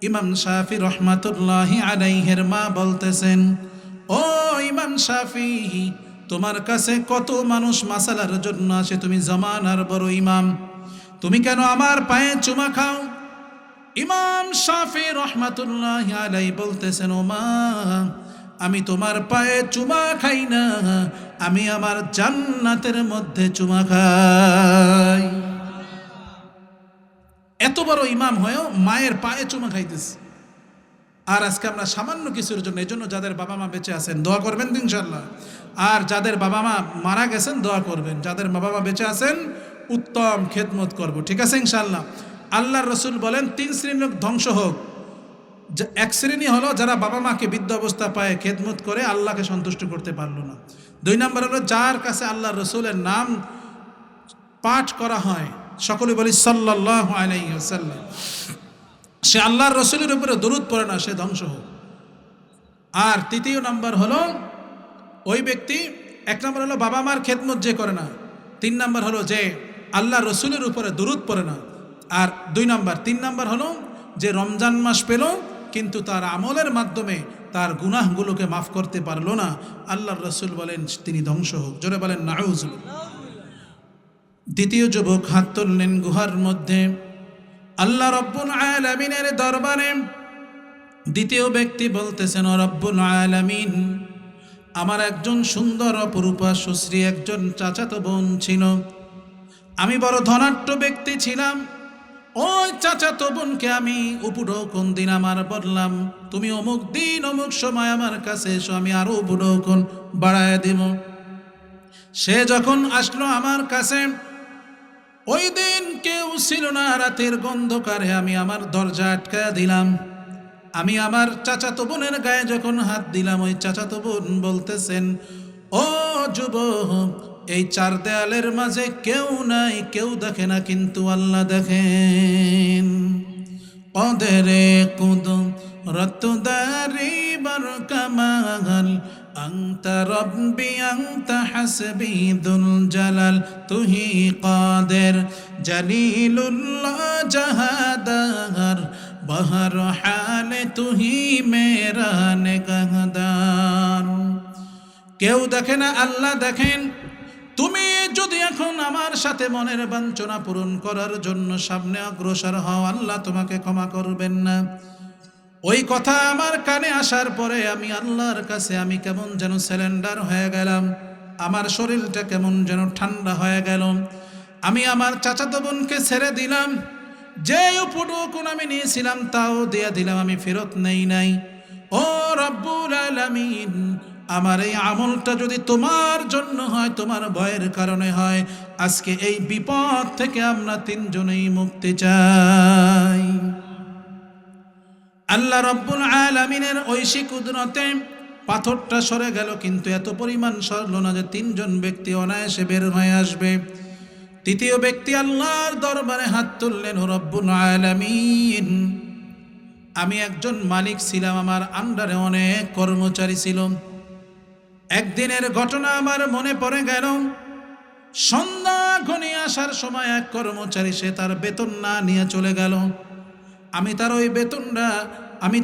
ইমাম শাফি রহমাতুল্লাহি আলাইহির মা বলতেছেন, ও ইমাম শাফি, তোমার কাছে কত মানুষ মাসালার জন্য আসে, তুমি জামানার বড় ইমাম, তুমি কেন আমার পায়ে চুমা খাও? ইমাম শাফি রহমাতুল্লাহি আলাইহি বলতেছেন, ও মা, আমি তোমার পায়ে চুমা খাই না, আমি আমার জান্নাতের মধ্যে চুমা খাই। এত বড় ইমাম হয়েও মায়ের পায়ে চুমা খাইতেছে। আর আজকে আমরা সামান্য কিছুর জন্য, এই জন্য যাদের বাবা মা বেঁচে আছেন দোয়া করবেন ইনশাআল্লাহ, আর যাদের বাবা মা মারা গেছেন দোয়া করবেন। যাদের বাবা মা বেঁচে আছেন উত্তম খেদমত করব, ঠিক আছে ইনশাআল্লাহ। আল্লাহর রাসূল বলেন 3 শ্রেণীর লোক ধ্বংস হোক। এক শ্রেণী হলো যারা বাবা মাকে বৃদ্ধ অবস্থা পায় খেদমত করে আল্লাহকে সন্তুষ্ট করতে পারলো না। 2 নম্বর হলো যার কাছে আল্লাহর রাসূলের নাম পাঠ করা হয়, সকলে বলি সাল্লাল্লাহু আলাইহি ওয়াসাল্লাম, সে আল্লাহর রাসূলের উপরে দরুদ পড়ে না, সে ধ্বংস হোক। আর 3 নম্বর হলো ওই ব্যক্তি, এক নম্বর হলো বাবা মার খেদমত যে করে না, 3 নম্বর হলো যে আল্লাহ রসুলের উপরে দুরূদ পড়ে না, আর 3 নম্বর হলো যে রমজান মাস পেল কিন্তু তার আমলের মাধ্যমে তার গুনাহগুলোকে মাফ করতে পারলো না। আল্লাহর রসুল বলেন তিনি ধ্বংস হোক। জোরে বলেন নাউজুবিল্লাহ। দ্বিতীয় যুবক হাত তুললেন গুহার মধ্যে আল্লাহ রব্বুল আলামিনের দরবারে। দ্বিতীয় ব্যক্তি বলতেছেন, ও রব্বুল আলামিন, আমার একজন সুন্দর অপরূপা সুশ্রী একজন চাচাতো বোন ছিল। আমি বড় ধনাঢ্য ব্যক্তি ছিলাম। ওই চাচাতো বোনকে আমি উপঢৌকন দিন আমার বললাম, তুমি অমুক দিন অমুক সময় আমার কাছে এসো, আমি আরো উপঢৌকন বাড়ায় দিব। সে যখন আসলো আমার কাছে, ওই দিন কেউ ছিল না, রাতের অন্ধকারে আমি আমার দরজা আটকায় দিলাম। আমি আমার চাচাতো বোনের গায়ে যখন হাত দিলাম, ওই চাচাতো বোন বলতেছেন, ও যুবক, এই 4 দেয়ালের মাঝে কেউ নাই, কেউ দেখে না, কিন্তু আল্লাহ দেখেন। ওদেরে কুদু রতুদারি বার কামাল আংতা রব্বি আংতা হাসবি দুল জালাল তুহি কাদের জলিলুল্লাহ জাহাদার বহর হালে তুহি মেরা নেগাহদার। কেউ দেখে না, আল্লাহ দেখেন। তুমি যদি এখন আমার সাথে মনের বাঞ্ছনা পূরণ করার জন্য সামনে অগ্রসর হও, আল্লাহ তোমাকে ক্ষমা করবেন না। ওই কথা আমার কানে আসার পরে আমি আল্লাহর কাছে আমি কেমন যেন সিলিন্ডার হয়ে গেলাম, আমার শরীরটা কেমন যেন ঠান্ডা হয়ে গেল। আমি আমার চাচাতো বোনকে ছেড়ে দিলাম, যে উপঢৌকন আমি নিয়েছিলাম তাও দিয়ে দিলাম, আমি ফেরত নেই নাই। ও রব্বুল আলামিন, আমার এই আমলটা যদি তোমার জন্য হয়, তোমার ভয়ের কারণে হয়, আজকে এই বিপদ থেকে আমরা 3 জনেই মুক্তি চাই। আল্লাহ রব্বুল আলামিনের ঐশী কুদরতে পাথরটা সরে গেল, কিন্তু এত পরিমাণ সরল না যে 3 জন ব্যক্তি অনায়াসে বের হয়ে আসবে। তৃতীয় ব্যক্তি আল্লাহর দরবারে হাত তুললেন, ও রব্বুল আলামিন, আমি একজন মালিক ছিলাম, আমার আন্ডারে অনেক কর্মচারী ছিল। একদিনের ঘটনা আমার মনে পড়ে গেল। সন্ধ্যা ঘনিয়ে আসার সময় এক কর্মচারী সে তার বেতন না নিয়ে চলে গেল। আমি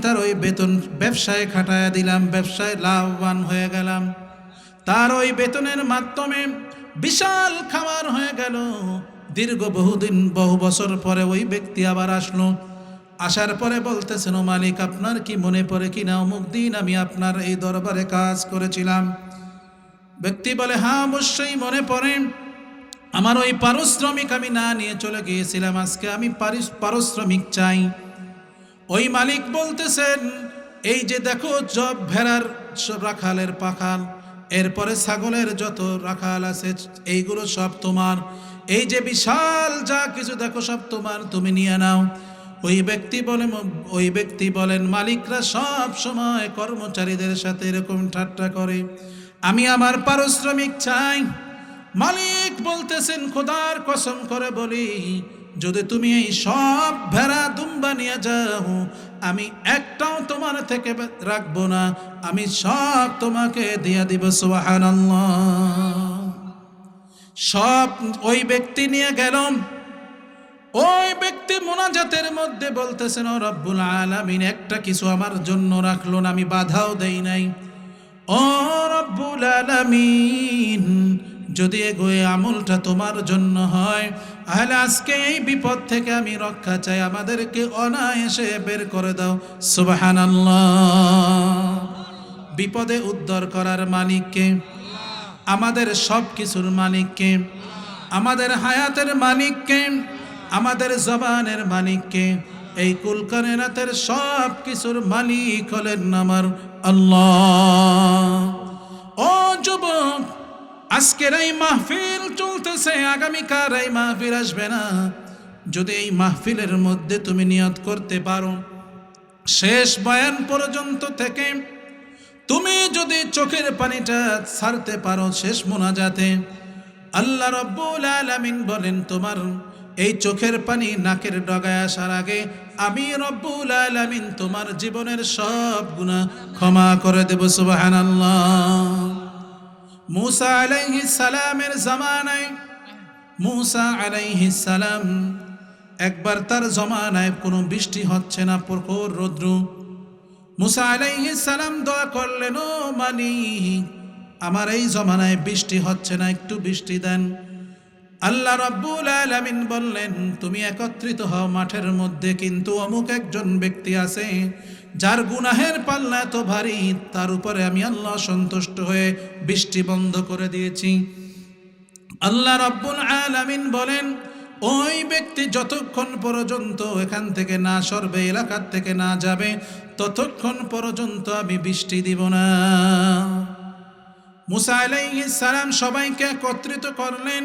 তার ওই বেতন ব্যবসায় খাটায়া দিলাম, ব্যবসায় লাভবান হয়ে গেলাম। তার ওই বেতনের মাধ্যমে বিশাল খাবার হয়ে গেল। দীর্ঘ বহু বছর পরে ওই ব্যক্তি আবার আসলো। আসার পরে বলতেছেন, ও মালিক, আপনার কি মনে পড়ে কিনা অমুক দিন আমি আপনার এই দরবারে কাজ করেছিলাম? ব্যক্তি বলে, হ্যাঁ অবশ্যই মনে পড়ে। আমার ওই পারিশ্রমিক আমি না নিয়ে চলে গিয়েছিলাম, আজকে আমি পারিশ্রমিক চাই। ওই মালিক বলতেছেন, এই যে দেখো সব ভেড়ার রাখালের পাখাল, এরপরে ছাগলের যত রাখাল আছে এইগুলো সব তোমার, এই যে বিশাল যা কিছু দেখো সব তোমার, তুমি নিয়ে নাও। ওই ব্যক্তি বলেন, মালিকরা সব সময় কর্মচারীদের সাথে এরকম ঠাট্টা করে, আমি আমার পারিশ্রমিক চাই। মালিক বলতেছেন, খোদার কসম করে বলি, যদি তুমি এই সব ভেড়া দুম্বা নিয়ে যাও, আমি একটাও তোমার থেকে রাখবো না, আমি সব তোমাকে দিয়ে দিব। সুবহানাল্লাহ। সব ওই ব্যক্তি নিয়ে গেল। ওই ব্যক্তি মোনাজাতের মধ্যে বলতেছেন, ও রব্বুল আলামিন, একটা কিছু আমার জন্য রাখলো না, আমি বাধাও দেই নাই। ও রব্বুল আলামিন, যদি এগোয়ে আমলটা তোমার জন্য হয়, তাহলে আজকে এই বিপদ থেকে আমি রক্ষা চাই, আমাদেরকে অনায়াসে বের করে দাও। সুবহানাল্লাহ। বিপদে উদ্ধার করার মালিককে, আমাদের সব কিছুর মালিককে, আমাদের হায়াতের মালিককে, আমাদের জবানের মালিককে, এই কুলকায়নাতের সব কিছুর মালিক হলেন আমার আল্লাহ। ও যুবক, আজকের এই মাহফিল চলতেছে, আগামীকাল এই মাহফিল আসবে না। যদি এই মাহফিলের মধ্যে তুমি নিয়ত করতে পারো, শেষ বয়ান পর্যন্ত থেকে তুমি যদি চোখের পানিটা ছাড়তে পারো শেষ মোনাজাতে, আল্লাহ রব্বুল আলামিন বলেন, তোমার এই চোখের পানি নাকের ডগায় আসার আগে আমি রব্বুল আলামিন তোমার জীবনের সব গুনাহ ক্ষমা করে দেব। সুবহানাল্লাহ। মুসা আলাইহিস সালামের জামানায়, মুসা আলাইহিস সালাম একবার তার জমানায় কোনো বৃষ্টি হচ্ছে না, প্রখর রৌদ্র। মুসা আলাইহিস সালাম দোয়া করলেন, ও মালিক, আমার এই জমানায় বৃষ্টি হচ্ছে না, একটু বৃষ্টি দেন। আল্লাহ রাব্বুল আলামিন বললেন, তুমি একত্রিত হও মাঠের মধ্যে, কিন্তু অমুক একজন ব্যক্তি আছে যার গুনাহের পাল্লা এত ভারী, তার উপরে আমি আল্লাহ সন্তুষ্ট হয়ে বৃষ্টি বন্ধ করে দিয়েছি। আল্লাহ রাব্বুল আলামিন বলেন, ওই ব্যক্তি যতক্ষণ পর্যন্ত এখান থেকে না সরবে, এলাকার থেকে না যাবে, ততক্ষণ পর্যন্ত আমি বৃষ্টি দিব না। মুসা আলাইহিস সালাম সবাইকে একত্রিত করলেন,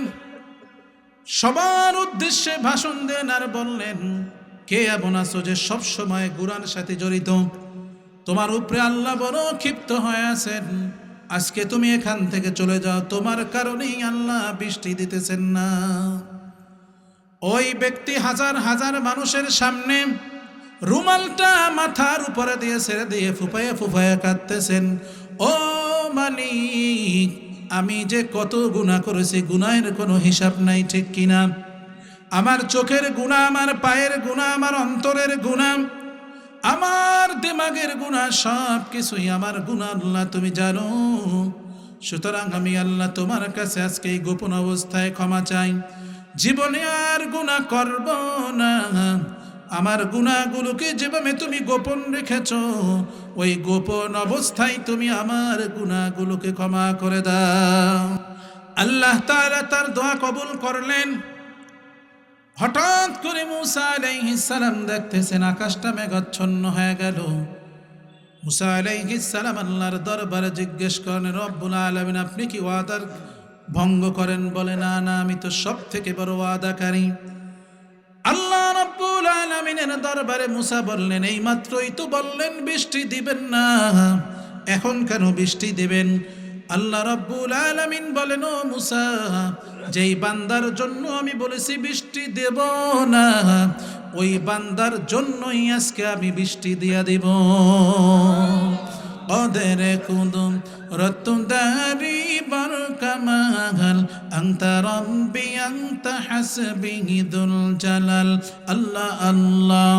সবার উদ্দেশ্যে ভাষণ দেন আর বললেন, কে এমন আছো যে সবসময় গুনাহের সাথে জড়িত? তোমার উপরে আল্লাহ বড় ক্ষিপ্ত হয়ে আছেন, আজকে তুমি এখান থেকে চলে যাও, তোমার কারণেই আল্লাহ বৃষ্টি দিতেছেন না। ওই ব্যক্তি হাজার হাজার মানুষের সামনে রুমালটা মাথার উপরে দিয়ে ছেড়ে দিয়ে ফুফায়া ফুফায়া কাঁদতেছেন, ও মালিক, আমি যে কত গুনাহ করেছি, গুনাহের কোনো হিসাব নাই, ঠিক কিনা? আমার চোখের গুনাহ, আমার পায়ের গুনাহ, আমার অন্তরের গুনাহ, আমার দিমাগের গুনাহ, সব কিছুই আমার গুনাহ আল্লাহ তুমি জানো। সুতরাং আমি আল্লাহ তোমার কাছে আজকে এই গোপন অবস্থায় ক্ষমা চাই, জীবনে আর গুনাহ করব না। আমার গুনাহগুলোকে যেভাবে তুমি গোপন রেখেছ, ওই গোপন অবস্থায় তুমি আমার গুনাহগুলোকে ক্ষমা করে দাও। আল্লাহ তাআলা তার দোয়া কবুল করলেন। হঠাৎ করে মুসা আলাইহিস সালাম দেখতেছেন আকাশটা মেঘাচ্ছন্ন হয়ে গেল। মুসা আলাইহিস সালাম আল্লাহর দরবারে জিজ্ঞেস করেন, রব্বুল আলামিন, আপনি কি ওয়াদার ভঙ্গ করেন? বলে, না না, আমি তো সব থেকে বড় ওয়াদাকারী। আল্লাহ রাব্বুল আলামিনের দরবারে মুসা বললেন, এই মাত্রই তো বললেন বৃষ্টি দিবেন না, এখন কেন বৃষ্টি দিবেন? আল্লাহ রাব্বুল আলামিন বলেন, ও মুসা, যেই বান্দার জন্য আমি বলেছি বৃষ্টি দেব না, ওই বান্দার জন্যই আজকে আমি বৃষ্টি দিয়া দিব। ওদের কুদুম রতুদারি বরকামাল আনতা রব্বি আনতা হাসবি দুল জালাল। আল্লাহ আল্লাহ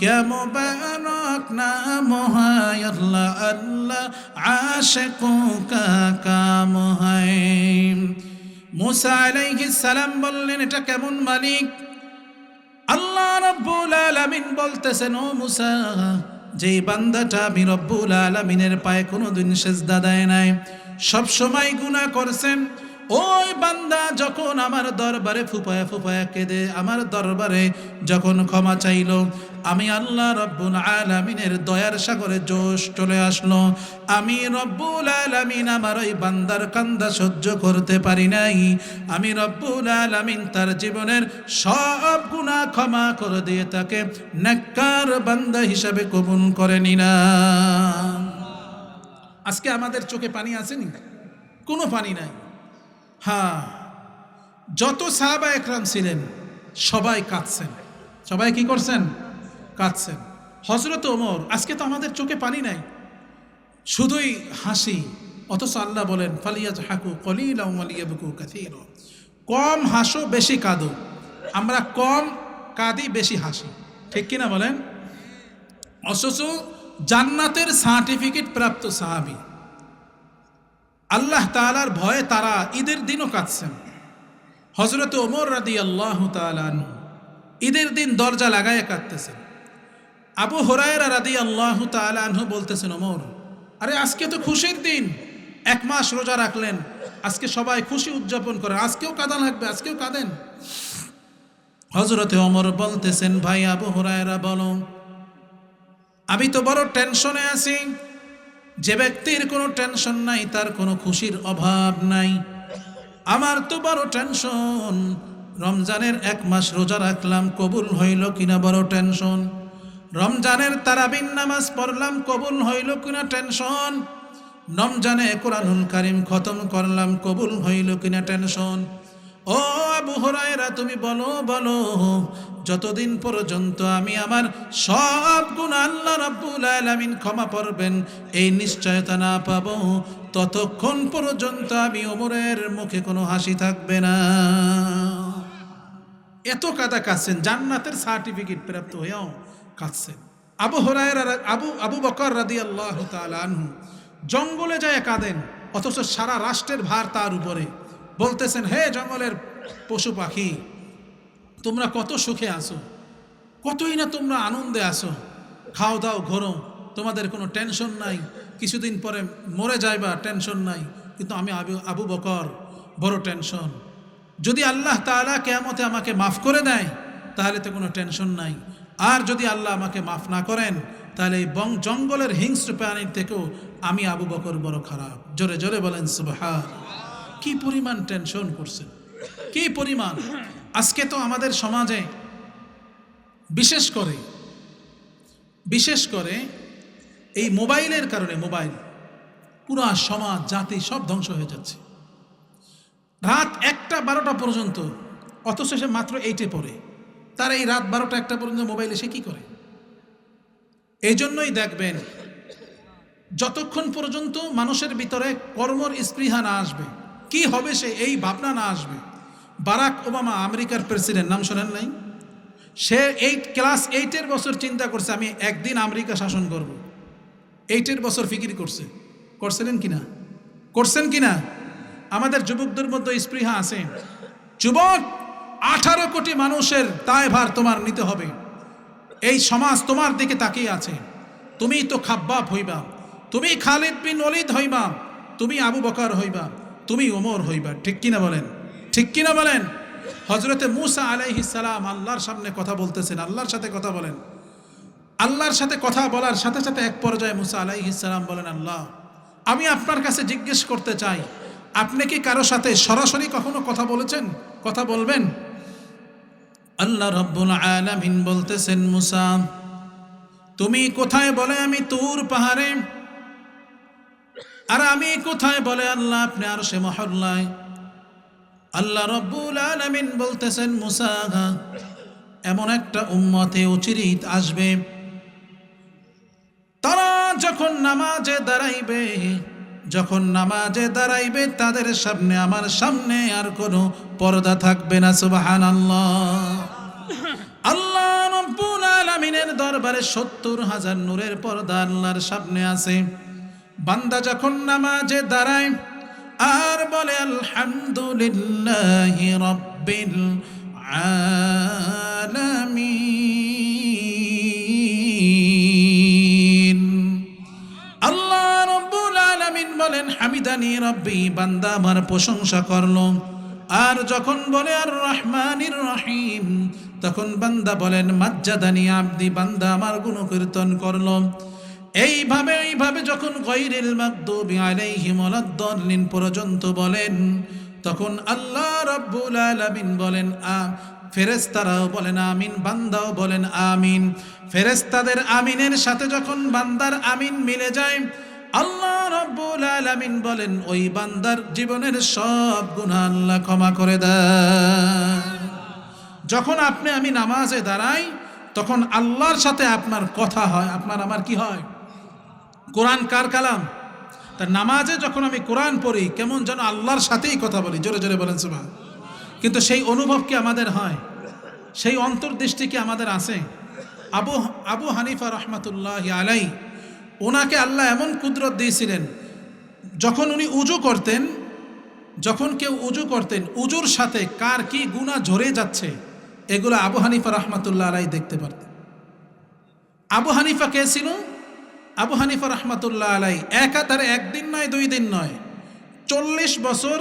क्या मुबारक नाम है, अल्लाह अल्लाह आशिकों का काम है। মুসা আলাইহিস সালাম বললেন, এটা কেমন মালিক? আল্লাহ রাব্বুল আলামিন বলতেছেন, ও মুসা, যেই বান্দাটা আমি রব্বুল আলামিনের পায়ে কোনোদিন সিজদা দেয় নাই, সব সময় গুনাহ করছেন, ওই বান্দা যখন আমার দরবারে ফুপায়া ফুপায়া কেঁদে আমার দরবারে যখন ক্ষমা চাইল, আমি আল্লাহ রব্বুল আলামিনের দয়ার সাগরে জোশ চলে আসলো। আমি রব্বুল আলামিন আমার ওই বান্দার কান্দা সহ্য করতে পারি নাই। আমি রব্বুল আলামিন তার জীবনের সব গুনাহ ক্ষমা করে দিয়ে তাকে নেককার বান্দা হিসাবে কবুল করে নিলাম। আজকে আমাদের চোখে পানি আসেনি? কোনো পানি নাই। হ্যাঁ, যত সাহাবা একরাম ছিলেন সবাই কাঁদছেন। সবাই কি করছেন? কাঁদছেন। হযরত ওমর, আজকে তো আমাদের চোখে পানি নাই, শুধুই হাসি, অথচ আল্লাহ বলেন ফালিয়াজহাকু কলিলাও ওয়ালিয়াবকু কাসীরা। কম হাসো, বেশি কাঁদো। আমরা কম কাঁদি, বেশি হাসি, ঠিক কিনা বলেন? অথচ জান্নাতের সার্টিফিকেট প্রাপ্ত সাহাবী, আল্লাহ তাআলার ভয়ে তারা ঈদের দিনও কাঁদছেন। হযরত ওমর রাদিয়াল্লাহু তাআলা আনহু ঈদের দিন দরজা লাগায় কাঁদতেছেন। আবু হুরায়রা রাদিয়াল্লাহু তাআলা আনহু বলতেছেন, ওমর, আরে আজকে তো খুশির দিন, 1 মাস রোজা রাখলেন, আজকে সবাই খুশি উদযাপন করে, আজকেও কাঁদা লাগবে, আজকেও কাঁদেন। হযরতে ওমর বলতেছেন, ভাই আবু হুরায়রা, বলো, আমি তো বড় টেনশনে আছি। যে ব্যক্তির কোনো টেনশন নাই তার কোনো খুশির অভাব নাই। আমার তো বড় টেনশন, রমজানের 1 মাস রোজা রাখলাম, কবুল হইল কিনা বড় টেনশন। রমজানের তারাবির নামাজ পড়লাম, কবুল হইল কিনা টেনশন। রমজানে কোরআনুল কারীম খতম করলাম, কবুল হইল কিনা টেনশন। ও আবু হুরায়রা, তুমি বলো বলো, যতদিন পর্যন্ত আমি আমার সব গুনাহ আল্লাহ রাব্বুল আলামিন ক্ষমা করবেন এই নিশ্চয়তা না পাবো, ততক্ষণ পর্যন্ত আমি ওমরের মুখে কোনো হাসি থাকবে না। এত কাদা কাঁদছেন, জান্নাতের সার্টিফিকেট প্রাপ্ত হয়েও কাঁদছেন। আবু বকর রাদিয়াল্লাহু তাআলা আনহু জঙ্গলে যায় কাঁদেন, অথচ সারা রাষ্ট্রের ভার তার উপরে। বলতেছেন, হে জঙ্গলের পশু পাখি, তোমরা কত সুখে আছো, কতই না তোমরা আনন্দে আছো, খাও দাও ঘোরো, তোমাদের কোনো টেনশন নাই, কিছুদিন পরে মরে যাইবা, টেনশন নাই। কিন্তু আমি আবু বকর বড় টেনশন। যদি আল্লাহ তাআলা কিয়ামতে আমাকে মাফ করে দেয় তাহলে তো কোনো টেনশন নাই, আর যদি আল্লাহ আমাকে মাফ না করেন তাহলে এই জঙ্গলের হিংস্র প্রাণীর থেকেও আমি আবু বকর বড় খারাপ। জোরে জোরে বলেন সুবহান। কি পরিমাণ টেনশন করছেন, কি পরিমাণ। আজকে তো আমাদের সমাজে বিশেষ করে এই মোবাইলের কারণে, মোবাইল পুরা সমাজ জাতি সব ধ্বংস হয়ে যাচ্ছে। রাত 1টা 12টা পর্যন্ত, অথচ সে মাত্র 8-এ পড়ে, তার এই রাত 12টা 1টা পর্যন্ত মোবাইলে সে কি করে? এই জন্যই দেখবেন যতক্ষণ পর্যন্ত মানুষের ভিতরে কর্মর স্পৃহা না আসবে, কি হবে সে এই ভাবনা না আসবে। বারাক ওবামা আমেরিকার প্রেসিডেন্ট, নাম শোনেন নাই? সে ক্লাস 8-এর বছর চিন্তা করছে আমি একদিন আমেরিকা শাসন করব। 8-এর বছর ফিকির করছিলেন কিনা, করছেন কিনা? আমাদের যুবকদের মধ্যে স্পৃহা আছে। যুবক, 18 কোটি মানুষের দায়ভার তোমার নিতে হবে। এই সমাজ তোমার দিকে তাকিয়ে আছে। তুমি তো খাব্বাব হইবা, তুমি খালিদ বিন ওয়ালিদ হইবা, তুমি আবু বকর হইবা, তুমি ওমর হইবা। ঠিক কিনা বলেন? ঠিক কিনা বলেন? হযরতে মূসা আলাইহিস সালাম আল্লাহর সামনে কথা বলতেছেন, আল্লাহর সাথে কথা বলেন। আল্লাহর সাথে কথা বলার সাথে সাথে এক পর্যায়ে মূসা আলাইহিস সালাম বলেন, আল্লাহ, আমি আপনার কাছে জিজ্ঞেস করতে চাই, আপনি কি কারো সাথে সরাসরি কখনো কথা বলেছেন, কথা বলবেন? আল্লাহ রাব্বুল আলামিন বলতেছেন, মূসা তুমি কোথায়? বলে আমি তুর পাহাড়ে। আর আমি কোথায়? বলে আল্লাহ আপনি আরশে মহল্লায়। আল্লাহ রাব্বুল আলামিন বলতেছেন, মূসা এমন একটা উম্মতে অচিরেই আসবে, তারা যখন নামাজে দাঁড়াইবে তাদের সামনে আমার সামনে আর কোনো পর্দা থাকবে না। সুবহানাল্লাহ। আল্লাহ রাব্বুল আলামিনের দরবারে 70,000 নূরের পর্দা আল্লাহর সামনে আছে। বান্দা যখন নামাজে দাঁড়ায় আর বলে আলহামদুলিল্লাহি রাব্বিল আলামিন, আল্লাহ রাব্বুল আলামিন বলেন হামিদানি রাব্বি, বান্দা আমার প্রশংসা করলো। আর যখন বলে আর রহমানির রহিম, তখন বান্দা বলেন মাজ্জাদানি আবদি, বান্দা আমার গুণকীর্তন করলো। এইভাবে যখন গায়রিল মাগদুবি আলাইহিম ওয়ালাদ-দাল্লিন পর্যন্ত বলেন, তখন আল্লাহ রাব্বুল আলামিন বলেন ফেরেশতারাও বলেন আমিন, বান্দাও বলেন আমিন। ফেরেশতাদের আমিনের সাথে যখন বান্দার আমিন মিলে যায়, আল্লাহ রাব্বুল আলামিন বলেন ওই বান্দার জীবনের সব গুনাহ আল্লাহ ক্ষমা করে দেয়। যখন আমি নামাজে দাঁড়াই তখন আল্লাহর সাথে আপনার কথা হয়, আপনার আমার কি হয়? কোরআন কার কালাম? তার নামাজে যখন আমি কোরআন পড়ি কেমন যেন আল্লাহর সাথেই কথা বলি। জোরে জোরে বলেন সুবহান। কিন্তু সেই অনুভব কি আমাদের হয়? সেই অন্তর্দৃষ্টি কি আমাদের আছে? আবু হানিফা রাহমাতুল্লাহি আলাইহি, ওনাকে আল্লাহ এমন কুদরত দিয়েছিলেন, যখন উনি উজু করতেন, যখন কেউ উজু করতেন, উজুর সাথে কার কি গুনাহ ঝরে যাচ্ছে এগুলো আবু হানিফা রাহমাতুল্লাহ আলাইহি দেখতে পারতেন। আবু হানিফা কে ছিল? আবু হানিফা রাহমাতুল্লাহ আলাইহি একাধারে একদিন নয়, 2 দিন নয়, 40 বছর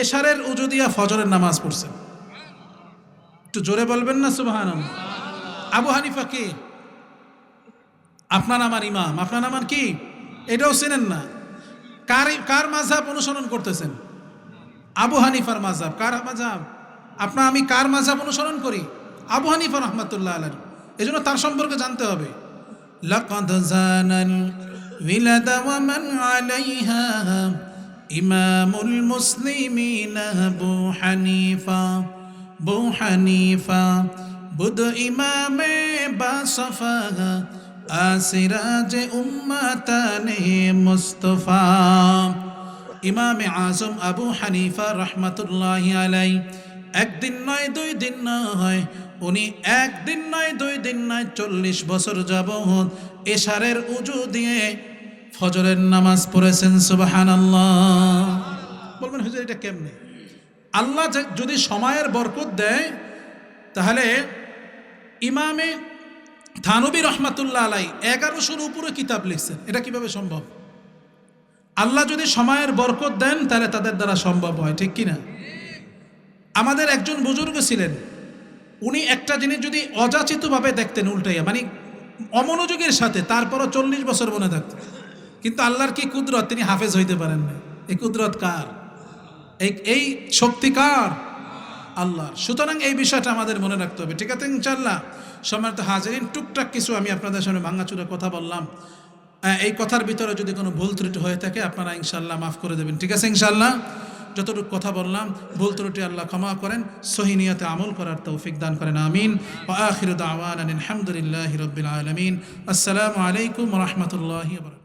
এশারের উজু দিয়া ফজরের নামাজ পড়ছেন। একটু জোরে বলবেন না সুবহানাল্লাহ। আবু হানিফা কে? আপনার আমার ইমাম, আপনার আমার কি? এটাও চেনেন না? কার মাযহাব অনুসরণ করতেছেন? আবু হানিফার মাযহাব। কার মাযহাব? আমি কার মাযহাব অনুসরণ করি? আবু হানিফা রাহমাতুল্লাহ আলাইহি। এজন্য তার সম্পর্কে জানতে হবে। লাকাদ জানাল বিলাদা ওয়া মান আলাইহা ইমামুল মুসলিমিন আবু হানিফা বুদ ইমামে বা সাফা আসিরাজে উম্মাতানে মুস্তফা। ইমামে আজম আবু হানিফা রহমাতুল্লাহি আলাই একদিন নয় 2 দিন নয়, উনি একদিন নয় 2 দিন নয় 40 বছর যাবত এশারের উজু দিয়ে ফজরের নামাজ পড়েছেন। সুবহানাল্লাহ। বলবেন হুজুর এটা কেমনে? আল্লাহ যদি সময়ের বরকত দেয় তাহলে ইমামে থানবী রহমাতুল্লাহ আলাই 1100-র উপরে কিতাব লিখছেন। এটা কিভাবে সম্ভব? আল্লাহ যদি সময়ের বরকত দেন তাহলে তাদের দ্বারা সম্ভব হয়, ঠিক কিনা? আমাদের একজন বুজুর্গ ছিলেন, উনি একটা জিনিস যদি অযাচিতভাবে দেখতেন উল্টাইয়া, মানে অমনোযোগের সাথে, তারপরও 40 বছর মনে থাকতেন। কিন্তু আল্লাহর কি কুদরত, তিনি হাফেজ হইতে পারেন না। এই কুদরত কার? এই শক্তি কার? আল্লাহর। সুতরাং এই বিষয়টা আমাদের মনে রাখতে হবে, ঠিক আছে ইনশাআল্লাহ। সম্মানিত হাজিরিন, টুকটাক কিছু আমি আপনাদের সামনে ভাঙাচুরা কথা বললাম। এই কথার ভিতরে যদি কোনো ভুল ত্রুটি হয়ে থাকে আপনারা ইনশাআল্লাহ মাফ করে দেবেন, ঠিক আছে ইনশাআল্লাহ। যতটুকু কথা বললাম ভুল ত্রুটি আল্লাহ ক্ষমা করেন, সহি নিয়তে আমল করার তৌফিক দান করেন, আমিন। ওয়া আখিরু দাওয়ানা আলহামদুলিল্লাহি রাব্বিল আলামিন। আসসালামু আলাইকুম ওয়া রাহমাতুল্লাহি ওয়া বারাকাতুহু।